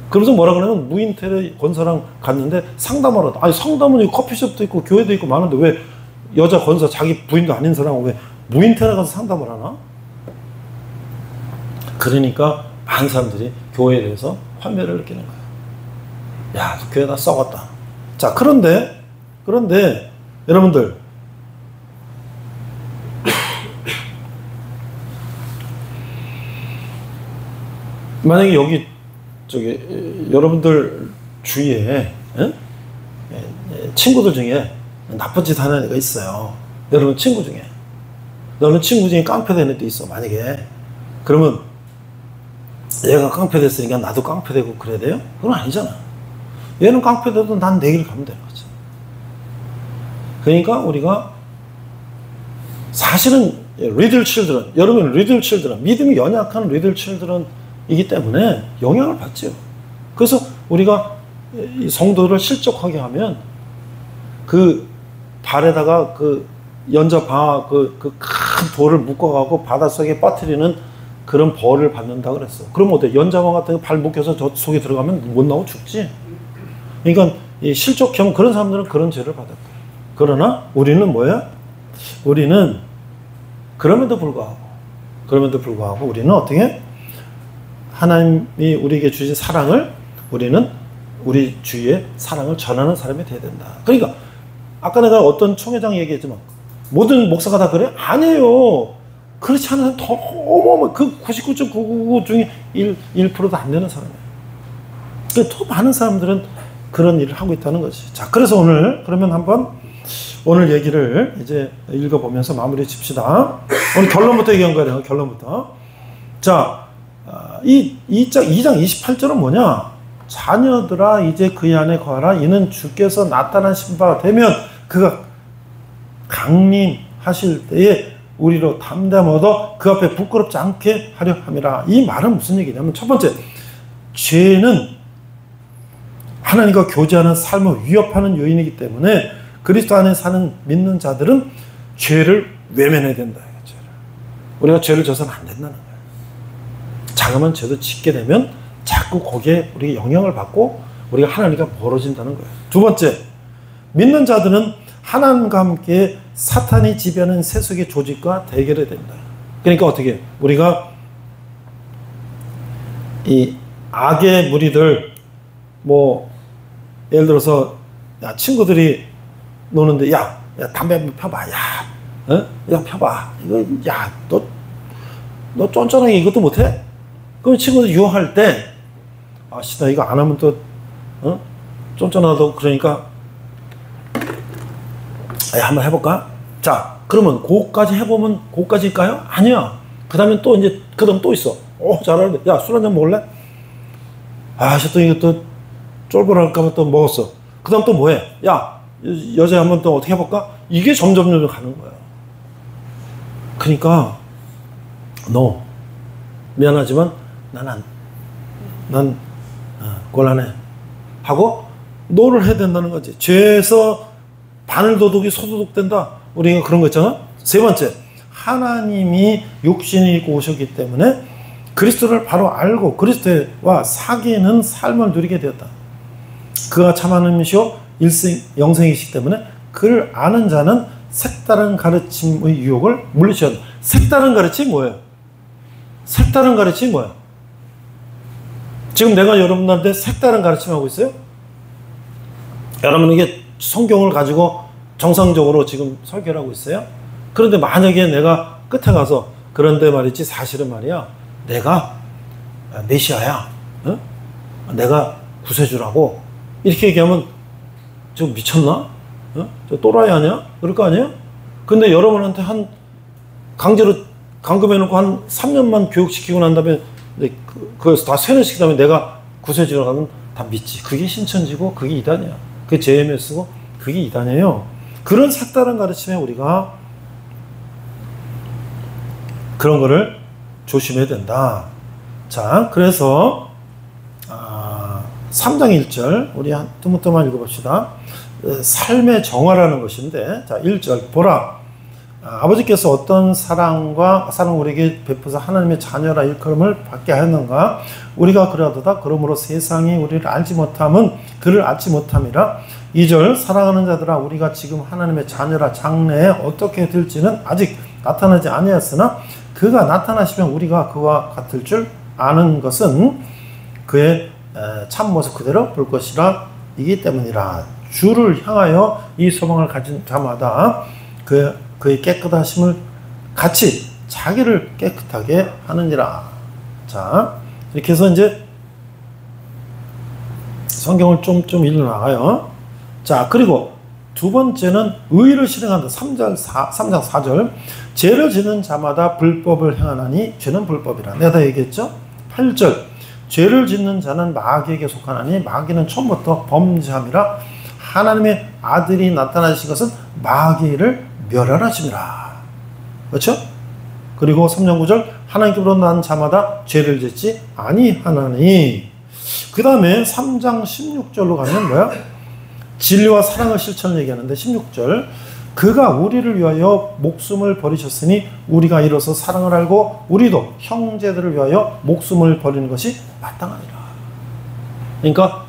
그래서 뭐라 그러면 무인텔에 권사랑 갔는데 상담하러, 아니 상담은 커피숍도 있고 교회도 있고 많은데 왜 여자 권사 자기 부인도 아닌 사람은 왜 무인텔에 가서 상담을 하나? 그러니까 많은 사람들이 교회에 대해서 환멸을 느끼는 거예요. 야, 교회 다 썩었다. 자, 그런데 여러분들, 만약에 여기 여러분들 주위에 친구들 중에 나쁜 짓 하는 애가 있어요. 여러분 친구 중에. 너는 친구 중에 깡패 되는 애도 있어, 만약에. 그러면 얘가 깡패 됐으니까 나도 깡패 되고 그래야 돼요? 그건 아니잖아. 얘는 깡패 돼도 난 내 길 가면 되는 거지. 그러니까 우리가 사실은 리들 칠드런, 여러분 리들 칠드런, 믿음이 연약한 리들 칠드런이기 때문에 영향을 받죠. 그래서 우리가 이 성도를 실족하게 하면 그 발에다가 그 연자방아 그 큰 돌을 묶어가고 바닷속에 빠뜨리는 그런 벌을 받는다 그랬어. 그럼 어때? 연자방 같은 거 발 묶여서 저 속에 들어가면 못 나오고 죽지. 그러니까 이 실족형 그런 사람들은 그런 죄를 받을 거야. 그러나 우리는 뭐야? 우리는 그럼에도 불구하고 우리는 어떻게? 하나님이 우리에게 주신 사랑을, 우리는 우리 주위에 사랑을 전하는 사람이 돼야 된다. 그러니까 아까 내가 어떤 총회장 얘기했지만 모든 목사가 다 그래? 아니에요. 그렇지 않은 사람 더 어마어마, 그 99.999 중에 1%도 안 되는 사람이에요. 그러니까 더 많은 사람들은 그런 일을 하고 있다는 거지. 자, 그래서 그러면 한번 오늘 얘기를 이제 읽어보면서 마무리 칩시다. 오늘 결론부터 얘기한 거예요. 결론부터. 자, 2장 28절은 뭐냐? 자녀들아 이제 그의 안에 거하라. 이는 주께서 나타나신 바 되면 그가 강림하실 때에 우리로 담대함 얻어 그 앞에 부끄럽지 않게 하려 함이라. 이 말은 무슨 얘기냐면, 첫 번째, 죄는 하나님과 교제하는 삶을 위협하는 요인이기 때문에 그리스도 안에 사는 믿는 자들은 죄를 외면해야 된다. 죄를. 우리가 죄를 져서는 안 된다는 거예요. 자그마한 죄도 짓게 되면 자꾸 거기에 우리가 영향을 받고 우리가 하나님과 멀어진다는 거예요. 두 번째, 믿는 자들은 하나님과 함께 사탄이 지배하는 세속의 조직과 대결해야 됩니다. 그러니까 어떻게 우리가 이 악의 무리들 뭐 예를 들어서 야 친구들이 노는데 야 담배 한번 펴봐 야 펴봐 이거 야 너 쫀쫀하게 이것도 못해? 그럼 친구들 유혹할 때 나 이거 안 하면 또 쫀쫀하다고 그러니까 야 한번 해볼까? 자 그러면 그거까지 해보면 그거까지일까요? 아니야. 그 다음에 또 이제 그 다음 또 있어. 잘하는데 야 술 한잔 먹을래? 또 이거 또 쫄보랄까봐 또 먹었어. 그 다음 또 뭐해? 야 여자 한번 또 어떻게 해볼까? 이게 점점 가는 거야. 그러니까 너 미안하지만 난 곤란해 하고 노를 해야 된다는 거지. 죄에서 바늘도둑이 소도둑된다. 우리가 그런 거 있잖아. 세 번째, 하나님이 육신을 입고 오셨기 때문에 그리스도를 바로 알고 그리스도와 사귀는 삶을 누리게 되었다. 그가 참 하나님이시오 영생이시기 때문에 그를 아는 자는 색다른 가르침의 유혹을 물리쳐야 한다. 색다른 가르침이 뭐예요? 색다른 가르침이 뭐예요? 지금 내가 여러분한테 색다른 가르침하고 있어요? 여러분 이게 성경을 가지고 정상적으로 지금 설교를 하고 있어요? 그런데 만약에 내가 끝에 가서 그런데 말이지 사실은 말이야 내가 메시아야 내가 구세주라고 이렇게 얘기하면 저 미쳤나? 저 또라이 아니야? 그럴 거 아니에요? 근데 여러분한테 한 강제로 감금해놓고 한 3년만 교육시키고 난 다음에 그래서 다 세뇌시킨 다음에 내가 구세주라고 하면 다 믿지. 그게 신천지고 그게 이단이야. 그게 JMS고 그게 이단이에요. 그런 색다른 가르침에 우리가 그런 거를 조심해야 된다. 자, 그래서 3장 1절 우리 한 뜨문뜨문 읽어봅시다. 삶의 정화라는 것인데 자 1절 보라 아버지께서 어떤 사랑을 우리에게 베푸사 하나님의 자녀라 일컬음을 받게 하였는가. 우리가 그러하도다. 그러므로 세상이 우리를 알지 못함은 그를 알지 못함이라. 2절 사랑하는 자들아 우리가 지금 하나님의 자녀라 장래에 어떻게 될지는 아직 나타나지 아니하였으나 그가 나타나시면 우리가 그와 같을 줄 아는 것은 그의 참모습 그대로 볼 것이라 이기 때문이라. 주를 향하여 이 소망을 가진 자마다 그의 깨끗하심을 같이 자기를 깨끗하게 하느니라. 자, 이렇게 해서 이제 성경을 좀 읽어나가요. 자, 그리고 두 번째는 의를 실행한다. 3장 4절 죄를 지는 자마다 불법을 행하나니 죄는 불법이라. 내가 다 얘기했죠. 8절 죄를 짓는 자는 마귀에게 속하나니 마귀는 처음부터 범죄함이라. 하나님의 아들이 나타나신 것은 마귀를 멸하심이라. 그렇죠? 그리고 3장 9절 하나님께로 난 자마다 죄를 짓지 아니하나니. 그 다음에 3장 16절로 가면 뭐야? 진리와 사랑을 실천을 얘기하는데 16절 그가 우리를 위하여 목숨을 버리셨으니 우리가 이로써 사랑을 알고 우리도 형제들을 위하여 목숨을 버리는 것이 마땅하니라. 그러니까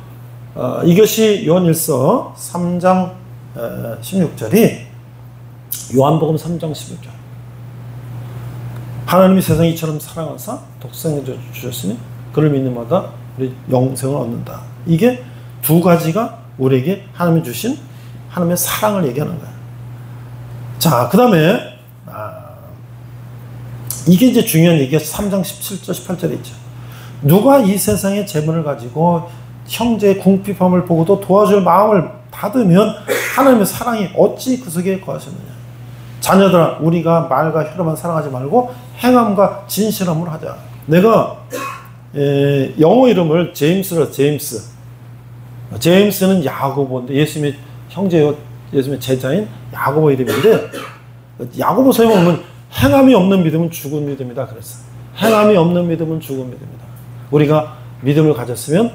이것이 요한일서 3장 16절이 요한복음 3장 16절 하나님이 세상 이처럼 사랑하사 독생을 주셨으니 그를 믿는 마다 우리 영생을 얻는다. 이게 두 가지가 우리에게 하나님이 주신 하나님의 사랑을 얘기하는 거야. 자, 그 다음에 이게 이제 중요한 얘기가 3장 17절 18절에 있죠. 누가 이 세상의 재물을 가지고 형제의 궁핍함을 보고도 도와줄 마음을 닫으면 하나님의 사랑이 어찌 그 속에 거하셨느냐. 자녀들아 우리가 말과 혀로만 사랑하지 말고 행함과 진실함으로 하자. 내가 영어 이름을 제임스라. 제임스는 야고보인데 예수님의 형제요 예수님의 제자인 야고보 이름인데 야고보서에 보면 행함이 없는 믿음은 죽은 믿음이다 그랬어. 행함이 없는 믿음은 죽은 믿음이다. 우리가 믿음을 가졌으면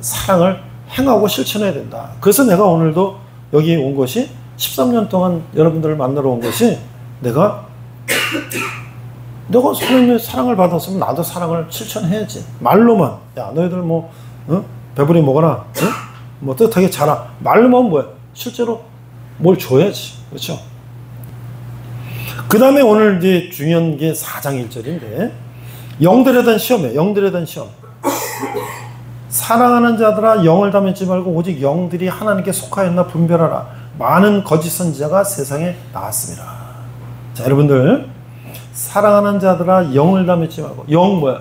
사랑을 행하고 실천해야 된다. 그래서 내가 오늘도 여기 온 것이 13년 동안 여러분들을 만나러 온 것이 내가 하나님의 사랑을 받았으면 나도 사랑을 실천해야지. 말로만 야 너희들 배부리 먹어라 뭐 뜻하게 자라 말로만 뭐야. 실제로 뭘 줘야지. 그렇죠? 그 다음에 오늘 이제 중요한 게 4장 1절인데, 영들에 대한 시험이에요. 영들에 대한 시험. 사랑하는 자들아 영을 담지 말고 오직 영들이 하나님께 속하였나 분별하라. 많은 거짓 선지자가 세상에 나왔습니다. 자, 여러분들, 사랑하는 자들아 영을 담지 말고. 영 뭐야?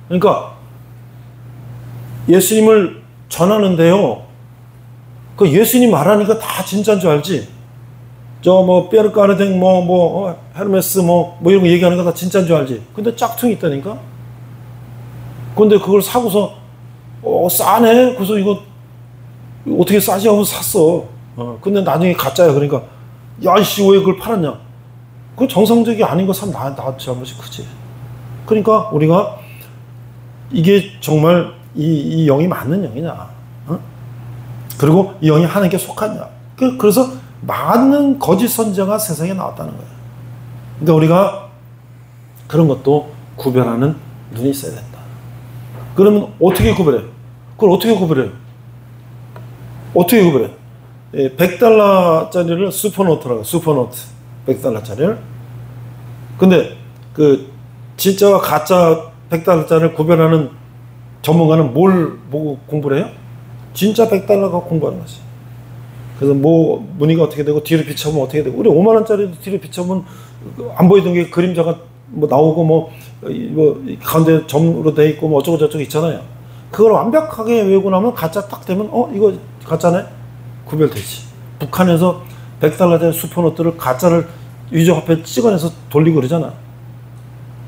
그러니까 예수님을 전하는데요, 그 예수님 말하니까 다 진짜인 줄 알지? 저 뭐 뼈르까르댕 헤르메스 뭐 이런 거 얘기하는 거 다 진짜인 줄 알지? 근데 짝퉁이 있다니까? 근데 그걸 사고서 싸네? 그래서 이거 어떻게 싸지 하고 샀어. 근데 나중에 가짜야. 그러니까 야이씨 왜 그걸 팔았냐? 그 정상적이 아닌 거 사면 나 잘못이 크지. 그러니까 우리가 이게 정말 이 영이 맞는 영이냐? 그리고 이 영이 하나님께 속하냐? 그래서 많은 거짓 선지자가 세상에 나왔다는 거예요. 그러니까 우리가 그런 것도 구별하는 눈이 있어야 된다. 그러면 어떻게 구별해? 그걸 어떻게 구별해? 어떻게 구별해? 100달러짜리를 슈퍼노트라고, 슈퍼노트. 100달러짜리를. 근데 그 진짜와 가짜 100달러짜리를 구별하는 전문가는 뭘 보고 공부를 해요? 진짜 100달러가 공부하는 거지. 그래서 뭐 무늬가 어떻게 되고 뒤로 비춰보면 어떻게 되고, 우리 5만원짜리도 뒤로 비춰보면 안 보이던 게 그림자가 뭐 나오고 뭐 가운데 점으로 돼 있고 뭐 어쩌고 저쩌고 있잖아요. 그걸 완벽하게 외우고 나면 가짜 딱 되면 이거 가짜네? 구별되지. 북한에서 100달러짜리 슈퍼노트를 가짜를 유조화폐 찍어내서 돌리고 그러잖아.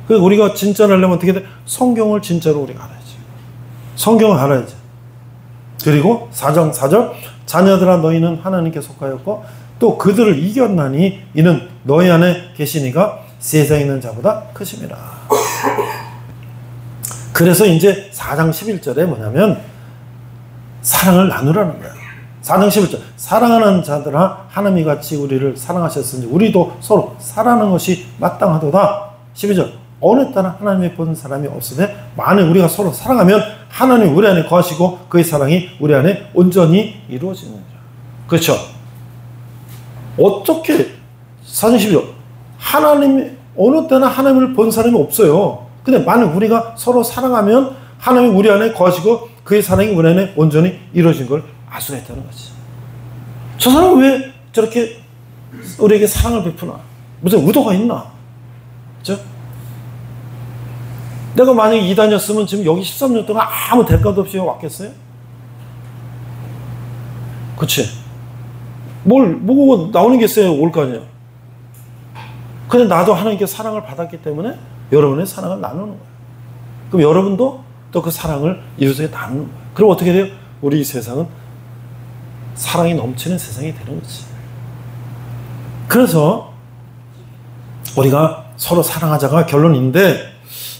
그래서 우리가 진짜를 하려면 어떻게 돼? 성경을 진짜로 우리가 알아야지. 성경을 알아야지. 그리고 4장 4절, 자녀들아 너희는 하나님께 속하였고 또 그들을 이겼나니 이는 너희 안에 계시니가 세상에 있는 자보다 크심이라. 그래서 이제 4장 11절에 뭐냐면 사랑을 나누라는 거야. 4장 11절, 사랑하는 자들아 하나님이 같이 우리를 사랑하셨으니 우리도 서로 사랑하는 것이 마땅하도다. 12절, 어느 때나 하나님의 본 사람이 없으되 만일 우리가 서로 사랑하면 하나님 우리 안에 거하시고 그의 사랑이 우리 안에 온전히 이루어지느니라. 그렇죠? 어떻게 4장 12절, 하나님이 어느 때나 하나님을 본 사람이 없어요. 근데 만일 우리가 서로 사랑하면 하나님이 우리 안에 거하시고 그의 사랑이 우리 안에 온전히 이루어진 걸 알 수가 있다는 거지. 저 사람은 왜 저렇게 우리에게 사랑을 베푸나? 무슨 의도가 있나? 그렇죠? 내가 만약에 이단이었으면 지금 여기 13년 동안 아무 대가도 없이 왔겠어요? 그치? 뭐 나오는 게 있어야 올 거 아니야. 근데 나도 하나님께 사랑을 받았기 때문에 여러분의 사랑을 나누는 거예요. 그럼 여러분도 또 그 사랑을 이웃에게 나누는 거예요. 그럼 어떻게 돼요? 우리 이 세상은 사랑이 넘치는 세상이 되는 거지. 그래서 우리가 서로 사랑하자가 결론인데,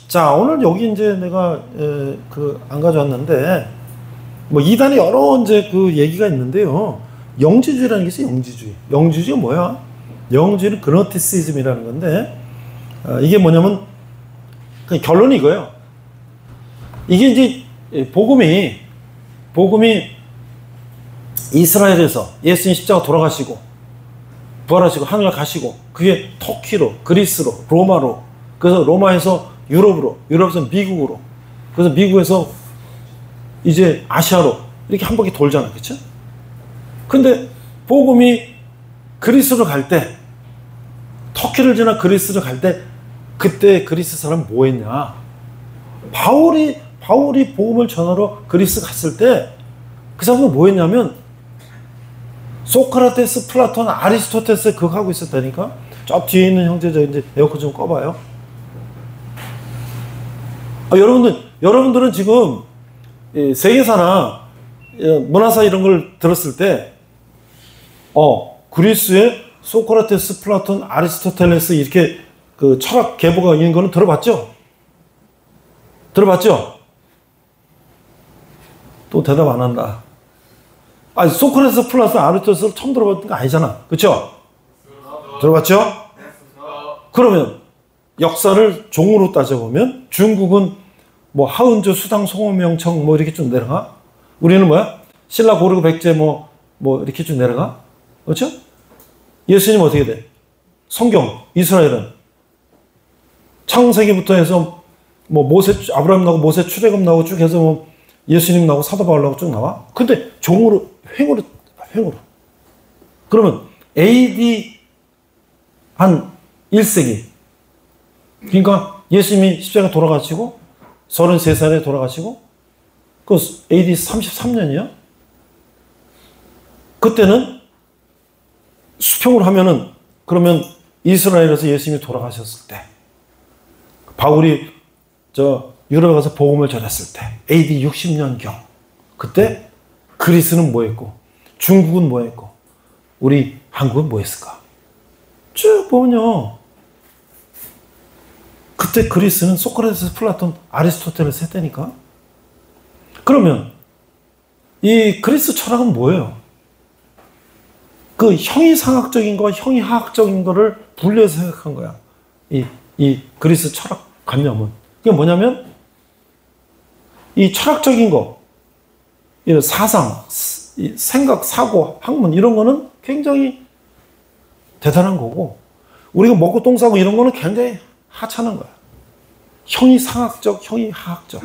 자, 오늘 여기 이제 내가 안 가져왔는데 뭐 이단에 여러 이제 그 얘기가 있는데요. 영지주의라는 게 있어요. 영지주의. 영지주의가 뭐야? 영지주의는 그노티시즘이라는 건데, 이게 뭐냐면 그 결론이 이거예요. 이게 이제 복음이 이스라엘에서 예수님 십자가 돌아가시고 부활하시고 하늘에 가시고 그게 터키로, 그리스로, 로마로, 그래서 로마에서 유럽으로, 유럽에서 미국으로, 그래서 미국에서 이제 아시아로 이렇게 한 바퀴 돌잖아. 그쵸? 근데 복음이 그리스로 갈 때, 터키를 지나 그리스로 갈 때, 그때 그리스 사람 뭐 했냐? 바울이 복음을 전하러 그리스 갔을 때 그 사람은 뭐 했냐면 소크라테스, 플라톤, 아리스토텔스 그거 하고 있었다니까. 저 뒤에 있는 형제들 이제 에어컨 좀 꺼봐요. 여러분들은 지금 세계사나 문화사 이런 걸 들었을 때 그리스의 소크라테스, 플라톤, 아리스토텔레스 이렇게 그 철학 계보가 있는 거는 들어봤죠? 들어봤죠? 또 대답 안 한다. 아니, 소크라테스, 플라톤, 아리스토텔레스를 처음 들어봤던 거 아니잖아. 그렇죠? 들어봤죠? 그러면 역사를 종으로 따져보면 중국은 뭐 하은조, 수당, 송호명청 뭐 이렇게 쭉 내려가. 우리는 뭐야? 신라, 고르고, 백제 뭐 이렇게 쭉 내려가. 그렇죠? 예수님 어떻게 돼? 성경, 이스라엘은 창세기부터 해서 뭐 아브라함 나오고 모세 출애굽 나오고 쭉 해서 뭐 예수님 나오고 사도 바울 나오고 쭉 나와. 근데 종으로, 횡으로. 그러면 AD 한 1세기. 그러니까 예수님이 십자가 돌아가시고 33살에 돌아가시고 그 AD 33년이야. 그때는 수평으로 하면은 그러면 이스라엘에서 예수님이 돌아가셨을 때 바울이 유럽에 가서 복음을 전했을 때 AD 60년경 그때 그리스는 뭐 했고 중국은 뭐 했고 우리 한국은 뭐 했을까? 쭉 보면요. 그때 그리스는 소크라테스, 플라톤, 아리스토텔레스 했다니까. 그러면 이 그리스 철학은 뭐예요? 그 형이상학적인 거와 형이하학적인 거를 분리해서 생각한 거야. 이 그리스 철학 관념은. 그게 뭐냐면 이 철학적인 거, 이 사상, 이 생각, 사고, 학문 이런 거는 굉장히 대단한 거고 우리가 먹고 똥 싸고 이런 거는 굉장히 하찮은 거야. 형이상학적, 형이하학적.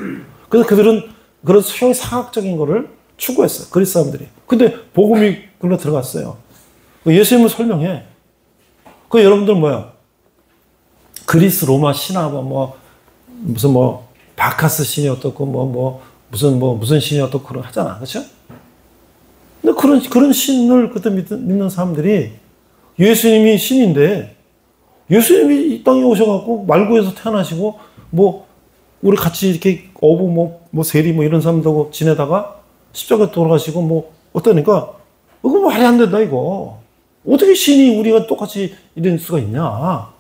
그래서 그들은 그런 형이상학적인 거를 추구했어요. 그리스 사람들이. 근데 복음이 글로 들어갔어요. 예수님을 설명해. 그 여러분들 뭐야? 그리스 로마 신화 무슨 바카스 신이 어떻고 무슨 신이 어떻고 그런 하잖아. 그렇죠? 근데 그런 신을 그때 믿는 사람들이 예수님이 신인데 예수님이 이 땅에 오셔갖고 말구에서 태어나시고 우리 같이 이렇게 어부 세리 이런 사람들하고 지내다가 십자가에 돌아가시고 어떠니까 이거 말이 안 된다 이거. 어떻게 신이 우리가 똑같이 이럴 수가 있냐?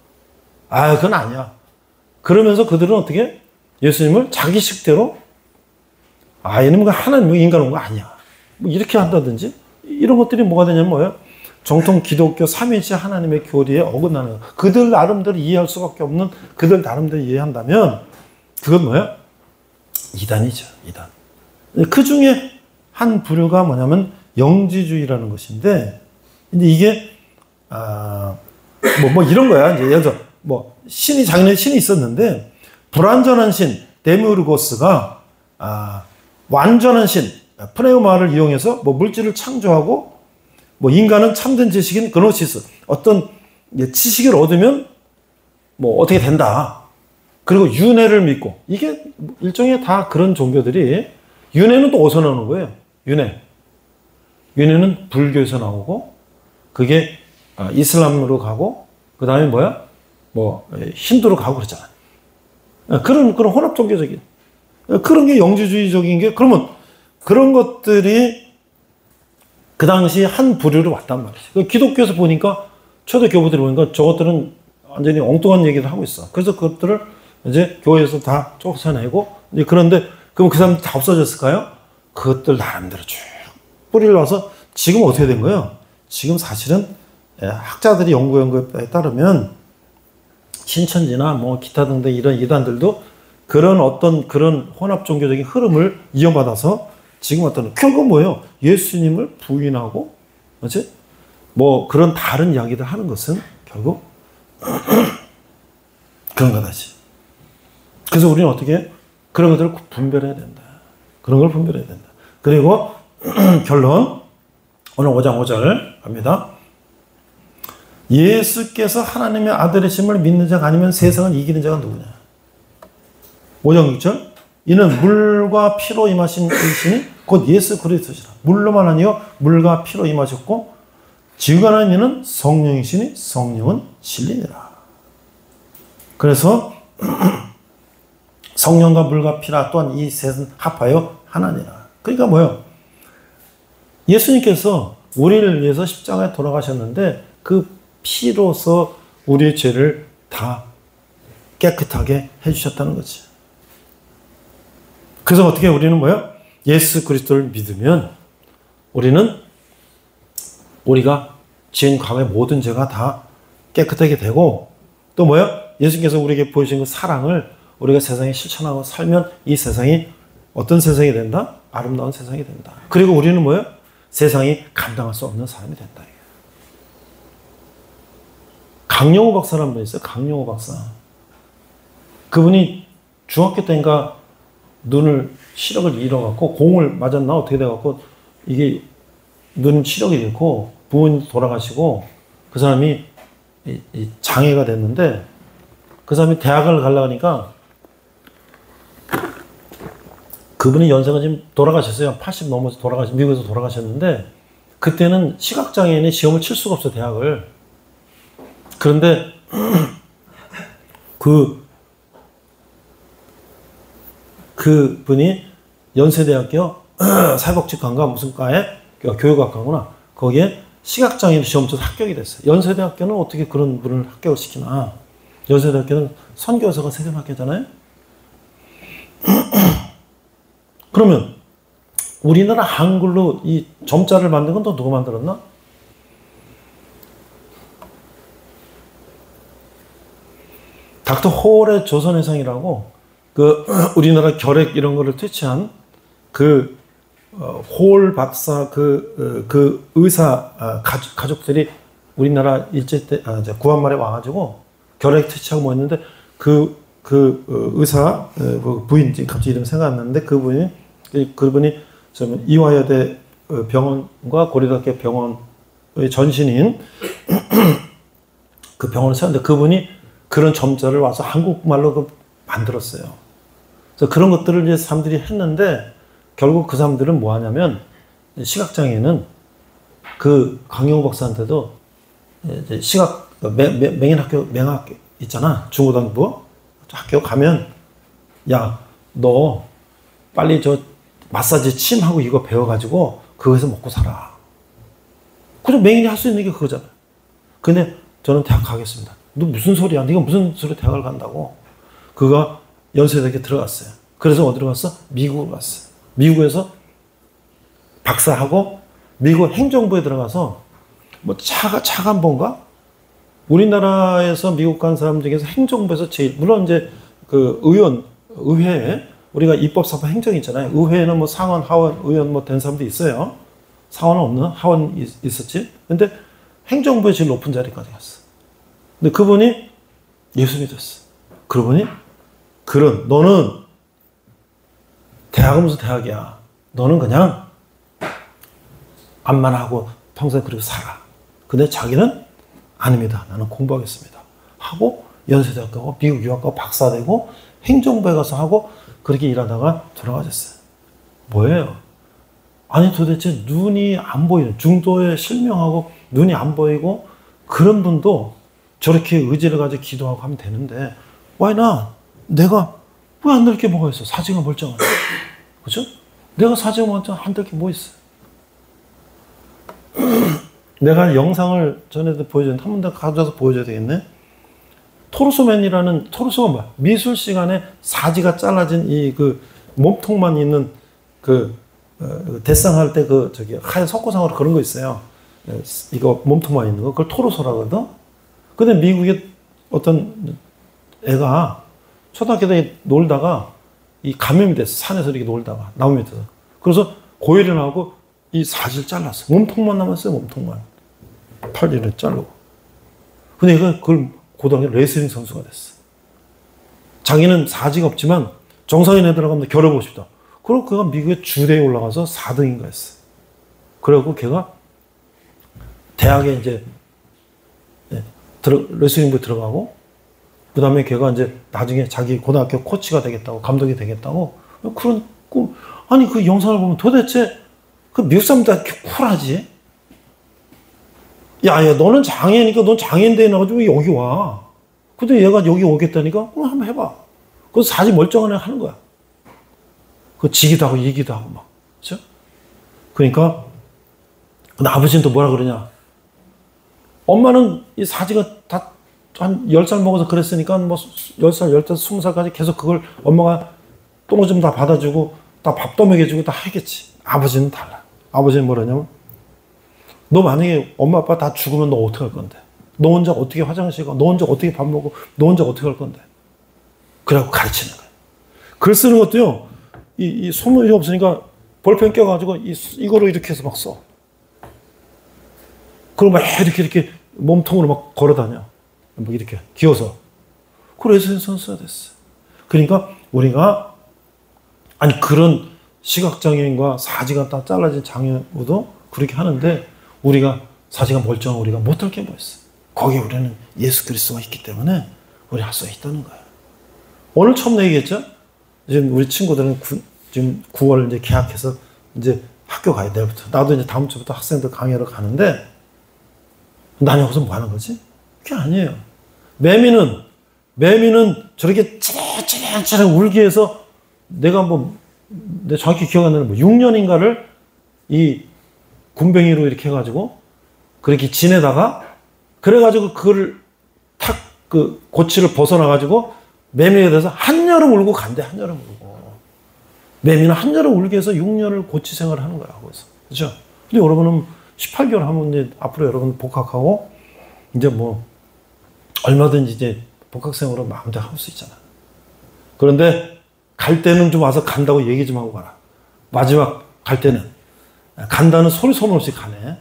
그건 아니야. 그러면서 그들은 어떻게 예수님을 자기 식대로 얘는 하나님 인간 온 거 아니야. 이렇게 한다든지 이런 것들이 뭐가 되냐면 뭐예요? 정통 기독교 삼위일체 하나님의 교리에 어긋나는 거. 그들 나름대로 이해할 수밖에 없는 그들 나름대로 이해한다면 그건 뭐예요? 이단이죠. 이단. 그 중에 한 부류가 뭐냐면 영지주의라는 것인데 근데 이게 이런 거야. 이제 예를 들어 자기네 신이 있었는데 불완전한 신 데미우르고스가 완전한 신 프네우마를 이용해서 물질을 창조하고 인간은 참된 지식인 그노시스 어떤 지식을 얻으면 어떻게 된다. 그리고 윤회를 믿고 이게 일종의 다 그런 종교들이 윤회는 또 어디서 나오는 거예요? 윤회는 불교에서 나오고 그게 이슬람으로 가고 그 다음에 뭐야? 힌두로 가고 그러잖아. 그런 혼합 종교적인 그런 게 영지주의적인 게 그러면 그런 것들이 그 당시 한 부류로 왔단 말이지. 기독교에서 보니까 초대 교부들이 보니까 저것들은 완전히 엉뚱한 얘기를 하고 있어. 그래서 그것들을 이제 교회에서 다 쫓아내고 이제 그런데 그럼 그 사람들 다 없어졌을까요? 그것들 나름대로 쭉 뿌리를 놔서 지금 어떻게 된 거예요? 지금 사실은 학자들이 연구한 것에 따르면 신천지나 기타 등등 이런 이단들도 그런 혼합 종교적인 흐름을 이어받아서 지금 결국 뭐예요? 예수님을 부인하고, 그렇지? 그런 다른 이야기를 하는 것은 결국 그런 거다지. 그래서 우리는 어떻게 그런 것들을 분별해야 된다. 그런 걸 분별해야 된다. 그리고 결론 오늘 5장 5절 갑니다. 예수께서 하나님의 아들이심을 믿는 자가 아니면 세상을 이기는 자가 누구냐? 5장 6절 이는 물과 피로 임하신 이신이 곧 예수 그리스도시라. 물로만 아니요 물과 피로 임하셨고 지극한 이는 성령이시니 성령은 진리니라. 그래서 성령과 물과 피라 또한 이 셋은 합하여 하나니라. 그러니까 뭐예요? 예수님께서 우리를 위해서 십자가에 돌아가셨는데 그 피로서 우리의 죄를 다 깨끗하게 해주셨다는 거지. 그래서 어떻게 우리는 뭐예요? 예수 그리스도를 믿으면 우리가 지은 과거의 모든 죄가 다 깨끗하게 되고 또 뭐예요? 예수께서 우리에게 보여주신 그 사랑을 우리가 세상에 실천하고 살면 이 세상이 어떤 세상이 된다? 아름다운 세상이 된다. 그리고 우리는 뭐예요? 세상이 감당할 수 없는 사람이 된다. 강영호 박사라는 분 있어요. 강영호 박사. 그분이 중학교 때인가 눈을 시력을 잃어갖고 공을 맞았나 어떻게 돼갖고 이게 눈 시력이 잃고 부모님 돌아가시고 그 사람이 이 장애가 됐는데 그 사람이 대학을 가려고 하니까 그분이 연세가 지금 돌아가셨어요. 80 넘어서 미국에서 돌아가셨는데 그때는 시각장애인이 시험을 칠 수가 없어 대학을. 그런데 그 분이 연세대학교 사회복지과인가 무슨 과에 교육학과구나. 거기에 시각장애인 시험 쳐서 합격이 됐어요. 연세대학교는 어떻게 그런 분을 합격을 시키나. 연세대학교는 선교사가 세견학교잖아요. 그러면 우리나라 한글로 이 점자를 만든 건 또 누가 만들었나? 닥터 홀의 조선해상이라고 그 우리나라 결핵 이런 거를 퇴치한 그 홀 박사 그 의사 가족들이 우리나라 일제 때 구한말에 와가지고 결핵 퇴치하고 뭐 했는데 그 의사 부인 갑자기 이름 생각 안 나는데 그분이 이화여대 병원과 고려대학교 병원의 전신인 그 병원을 세웠는데 그분이 그런 점자를 와서 한국말로 만들었어요. 그래서 그런 것들을 이제 사람들이 했는데 결국 그 사람들은 뭐 하냐면 시각장애는 그 강영호 박사한테도 이제 맹학교 있잖아. 중고등부 학교 가면 야, 너 빨리 저 마사지 침하고 이거 배워가지고 그거에서 먹고 살아. 그냥 맹인이 할 수 있는 게 그거잖아. 근데 저는 대학 가겠습니다. 너 무슨 소리야? 네가 무슨 소리 대학을 간다고? 그가 연세대학에 들어갔어요. 그래서 어디로 갔어? 미국으로 갔어요. 미국에서 박사하고 미국 행정부에 들어가서 뭐 차관본가? 우리나라에서 미국 간 사람 중에서 행정부에서 제일 물론 이제 그 의회에 우리가 입법사법 행정 있잖아요. 의회에는 뭐 상원, 하원, 의원 뭐 된 사람도 있어요. 상원은 없는 하원 있었지. 근데 행정부에 제일 높은 자리까지 갔어. 근데 그분이 예수 믿었어. 그러고 보니 너는 대학은 무슨 대학이야. 너는 그냥 암만 하고 평생 그렇게 살아. 근데 자기는 아닙니다. 나는 공부하겠습니다. 하고 연세대학 가고 미국 유학 가고 박사 되고 행정부에 가서 하고 그렇게 일하다가 돌아가셨어요. 뭐예요? 아니 도대체 눈이 안 보이는 중도에 실명하고 눈이 안 보이고 그런 분도 저렇게 의지를 가지고 기도하고 하면 되는데 why not? 내가 왜 안 될 게 뭐가 있어? 사지가 멀쩡하네. 그죠? 내가 사지가 멀쩡한 안 될 게 뭐 있어? 내가 영상을 전에도 보여줬는데 한 번 더 가져와서 보여줘야 되겠네. 토르소가 뭐야? 미술 시간에 사지가 잘라진 이 그 몸통만 있는 대상할 때 하얀 석고상으로 그런 거 있어요. 이거 몸통만 있는 거. 그걸 토르소라거든. 근데 미국에 어떤 애가 초등학교 때 놀다가 이 감염이 됐어. 산에서 이렇게 놀다가 나무 밑에서. 그래서 고열이 나고 이 사지를 잘랐어. 몸통만 남았어요. 몸통만. 팔리를 자르고. 근데 얘가 그걸 고등학교 레슬링 선수가 됐어. 자기는 사지가 없지만 정상인에 들어가면 겨뤄보고 싶다. 그리고 그가 미국의 주대에 올라가서 4등인가 했어. 그래갖고 걔가 대학에 이제 레슬링부에 들어가고 그 다음에 걔가 이제 나중에 자기 고등학교 코치가 되겠다고 감독이 되겠다고 그런 꿈. 아니 그 영상을 보면 도대체 그 미국 사람들 다 이렇게 쿨하지? 야 너는 장애니까 넌 장애인대에 나가지고 왜 여기 와? 근데 얘가 여기 오겠다니까 그럼 한번 해봐. 그래서 사지 멀쩡한 애 하는 거야. 그 지기도 하고 이기도 하고 막. 그렇죠? 그러니까 근데 아버지는 또 뭐라 그러냐? 엄마는 이 사지가 다 한 10살 먹어서 그랬으니까 뭐 10살, 15살, 20살까지 계속 그걸 엄마가 똥오줌 다 받아주고 다 밥도 먹여주고 다 하겠지. 아버지는 달라. 아버지는 뭐라냐면 너 만약에 엄마 아빠 다 죽으면 너 어떻게 할 건데? 너 혼자 어떻게 화장실 가? 너 혼자 어떻게 밥 먹고? 너 혼자 어떻게 할 건데? 그래갖고 가르치는 거야. 글 쓰는 것도요. 이 소문이 없으니까 볼펜 껴가지고 이거로 이렇게 해서 막 써. 그리고 막 이렇게 몸통으로 막 걸어다녀. 뭐 이렇게 기어서. 그래서 써야 됐어요. 그러니까 우리가 아니 그런 시각장애인과 사지가 다 잘라진 장애우도 그렇게 하는데 우리가 사지가 멀쩡한 우리가 못할 게 뭐 있어요. 거기에 우리는 예수 그리스도가 있기 때문에 우리 할 수 있다는 거예요. 오늘 처음 얘기했죠? 지금 우리 친구들은 지금 9월 이제 개학해서 이제 학교 가야 내일부터. 나도 이제 다음 주부터 학생들 강의하러 가는데 난 여기서 뭐 하는 거지? 그게 아니에요. 매미는 저렇게 찌릿찌릿 울게 해서 내가 내 정확히 기억 안 나는 6년인가를 이 군뱅이로 이렇게 해가지고 그렇게 지내다가 그래가지고 그걸 탁 그 고치를 벗어나가지고 매미에 대해서 한여름 울고 간대. 한여름 울고. 매미는 한여름 울게 해서 6년을 고치 생활을 하는 거야. 거기서. 그죠? 근데 여러분은 18개월 하면 이제 앞으로 여러분 복학하고 이제 뭐 얼마든지 이제 복학생으로 마음대로 할 수 있잖아. 그런데 갈 때는 좀 와서 간다고 얘기 좀 하고 가라. 마지막 갈 때는. 간다는 소문 없이 가네.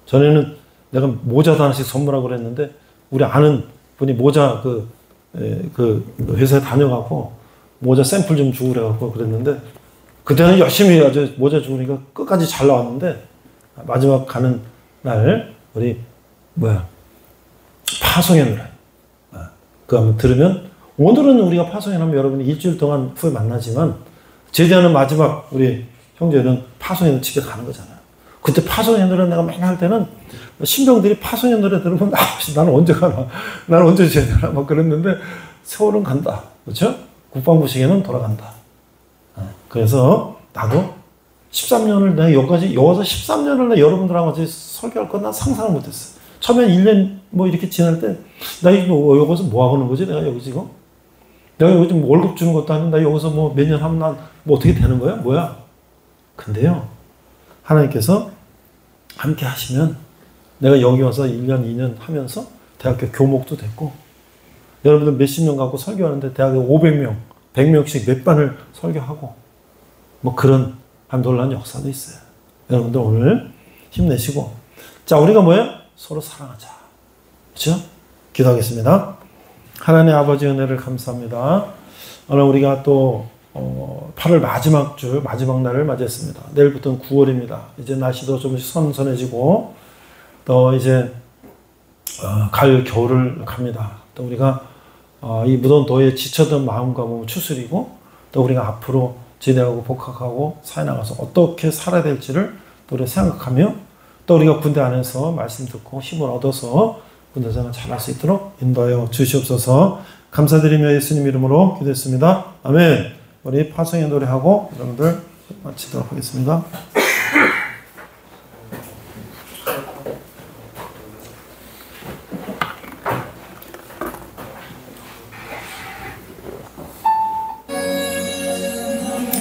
전에는 내가 모자도 하나씩 선물하고 그랬는데 우리 아는 분이 모자 그 회사에 다녀가고 모자 샘플 좀 주고 그래갖고 그랬는데 그때는 열심히 아주 모자 주니까 끝까지 잘 나왔는데 마지막 가는 날 우리 파송의 노래 그거 한번 들으면 오늘은 우리가 파송에 하면 여러분이 일주일 동안 후에 만나지만 제대하는 마지막 우리 형제는 파송의 집에 가는 거잖아요. 그때 파송의 노래 내가 맨날 할 때는 신병들이 파송의 노래 들으면 나는 언제 가나 나는 언제 제대하나 막 그랬는데 세월은 간다. 그렇죠? 국방부 시계는 돌아간다. 그래서 나도 13년을 내가 여기까지 여기서 13년을 내가 여러분들하고 같이 설교할 건 난 상상을 못했어. 처음에 1년 뭐 이렇게 지날 때 나 여기서 뭐 하고 있는 거지? 내가 여기 지금 내가 여기 좀 월급 주는 것도 아니고 나 여기서 뭐 몇 년 하면 난 뭐 어떻게 되는 거야? 뭐야? 근데요 하나님께서 함께 하시면 내가 여기 와서 1년 2년 하면서 대학교 교목도 됐고 여러분들 몇십 년 갖고 설교하는데 대학에 500명 100명씩 몇 반을 설교하고 뭐 그런 한 놀라운 역사도 있어요. 여러분들 오늘 힘내시고 자 우리가 뭐예요? 서로 사랑하자. 그렇죠? 기도하겠습니다. 하나님 아버지 은혜를 감사합니다. 오늘 우리가 또 8월 마지막 주 마지막 날을 맞이했습니다. 내일부터는 9월입니다. 이제 날씨도 조금씩 선선해지고 또 이제 가을 겨울을 갑니다. 또 우리가 이 무더운 더위에 지쳤던 마음과 몸을 추스리고 또 우리가 앞으로 제대하고 복학하고 사회 나가서 어떻게 살아야 될지를 또 우리가 생각하며 또 우리가 군대 안에서 말씀 듣고 힘을 얻어서 군대 생활 잘할 수 있도록 인도하여 주시옵소서. 감사드리며 예수님 이름으로 기도했습니다. 아멘. 우리 파송의 노래하고 여러분들 마치도록 하겠습니다.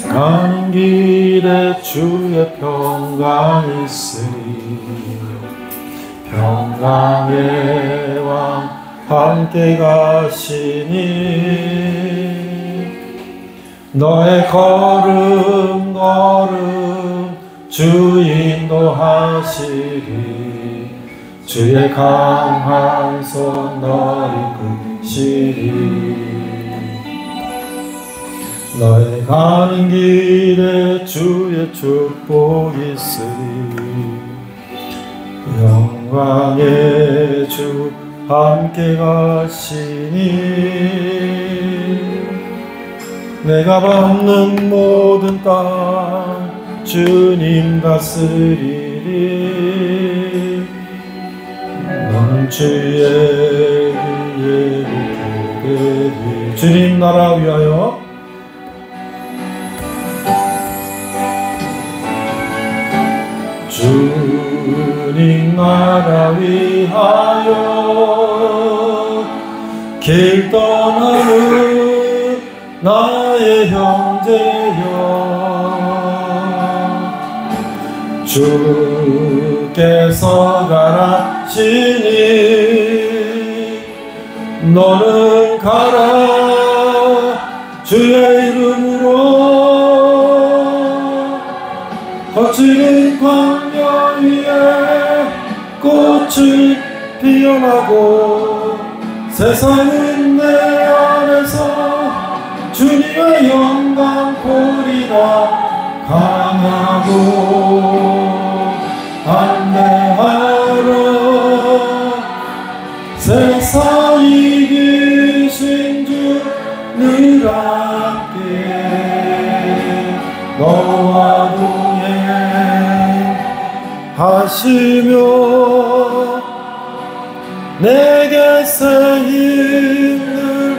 가는 길에 주의 평강이 있으리 평강의 왕 함께 가시니 너의 걸음 주 인도하시리 주의 강한 손 너 이끄시리 너의 가는 길에 주의 축복이 있으리 영광의 주 함께 가시니 내가 밟는 모든 땅 주님 다스리리 너는 주의 위에 되리 주님 나라 위하여 주님 나라 위하여 길 떠나는 나의 형제여 주께서 가라시니 너는 가라 주의 이름으로 거칠은 광야 위에 꽃을 피어나고 세상은 내 안에서 주님의 영광 보리라 강하고 안내하라 세상 이기신 주 늘 함께 너와 동행하시며 내게 새 힘을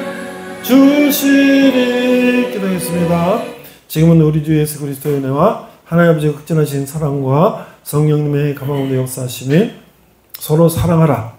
주시리. 기도하겠습니다. 지금은 우리 주 예수 그리스도의 은혜와 하나님 아버지의 극진하신 사랑과 성령님의 가운데 역사하심이 서로 사랑하라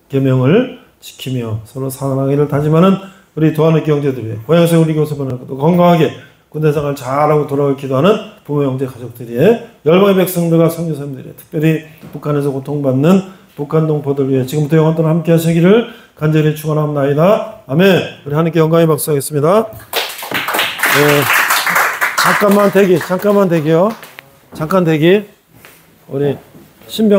계명을 지키며 서로 사랑하기를 다짐하는 우리 도안의 형제들이 고향에서 우리 교섭을 건강하게 군대생활 잘하고 돌아오길 기도하는 부모 형제 가족들이 열방의 백성들과 선교사님들이 특별히 북한에서 고통받는 북한 동포들 위해 지금부터 영원토록 함께 하시기를 간절히 축원합니다. 아멘. 우리 하나님께 영광의 박수 하겠습니다. 네. 잠깐만 대기. 잠깐 대기. 우리 신병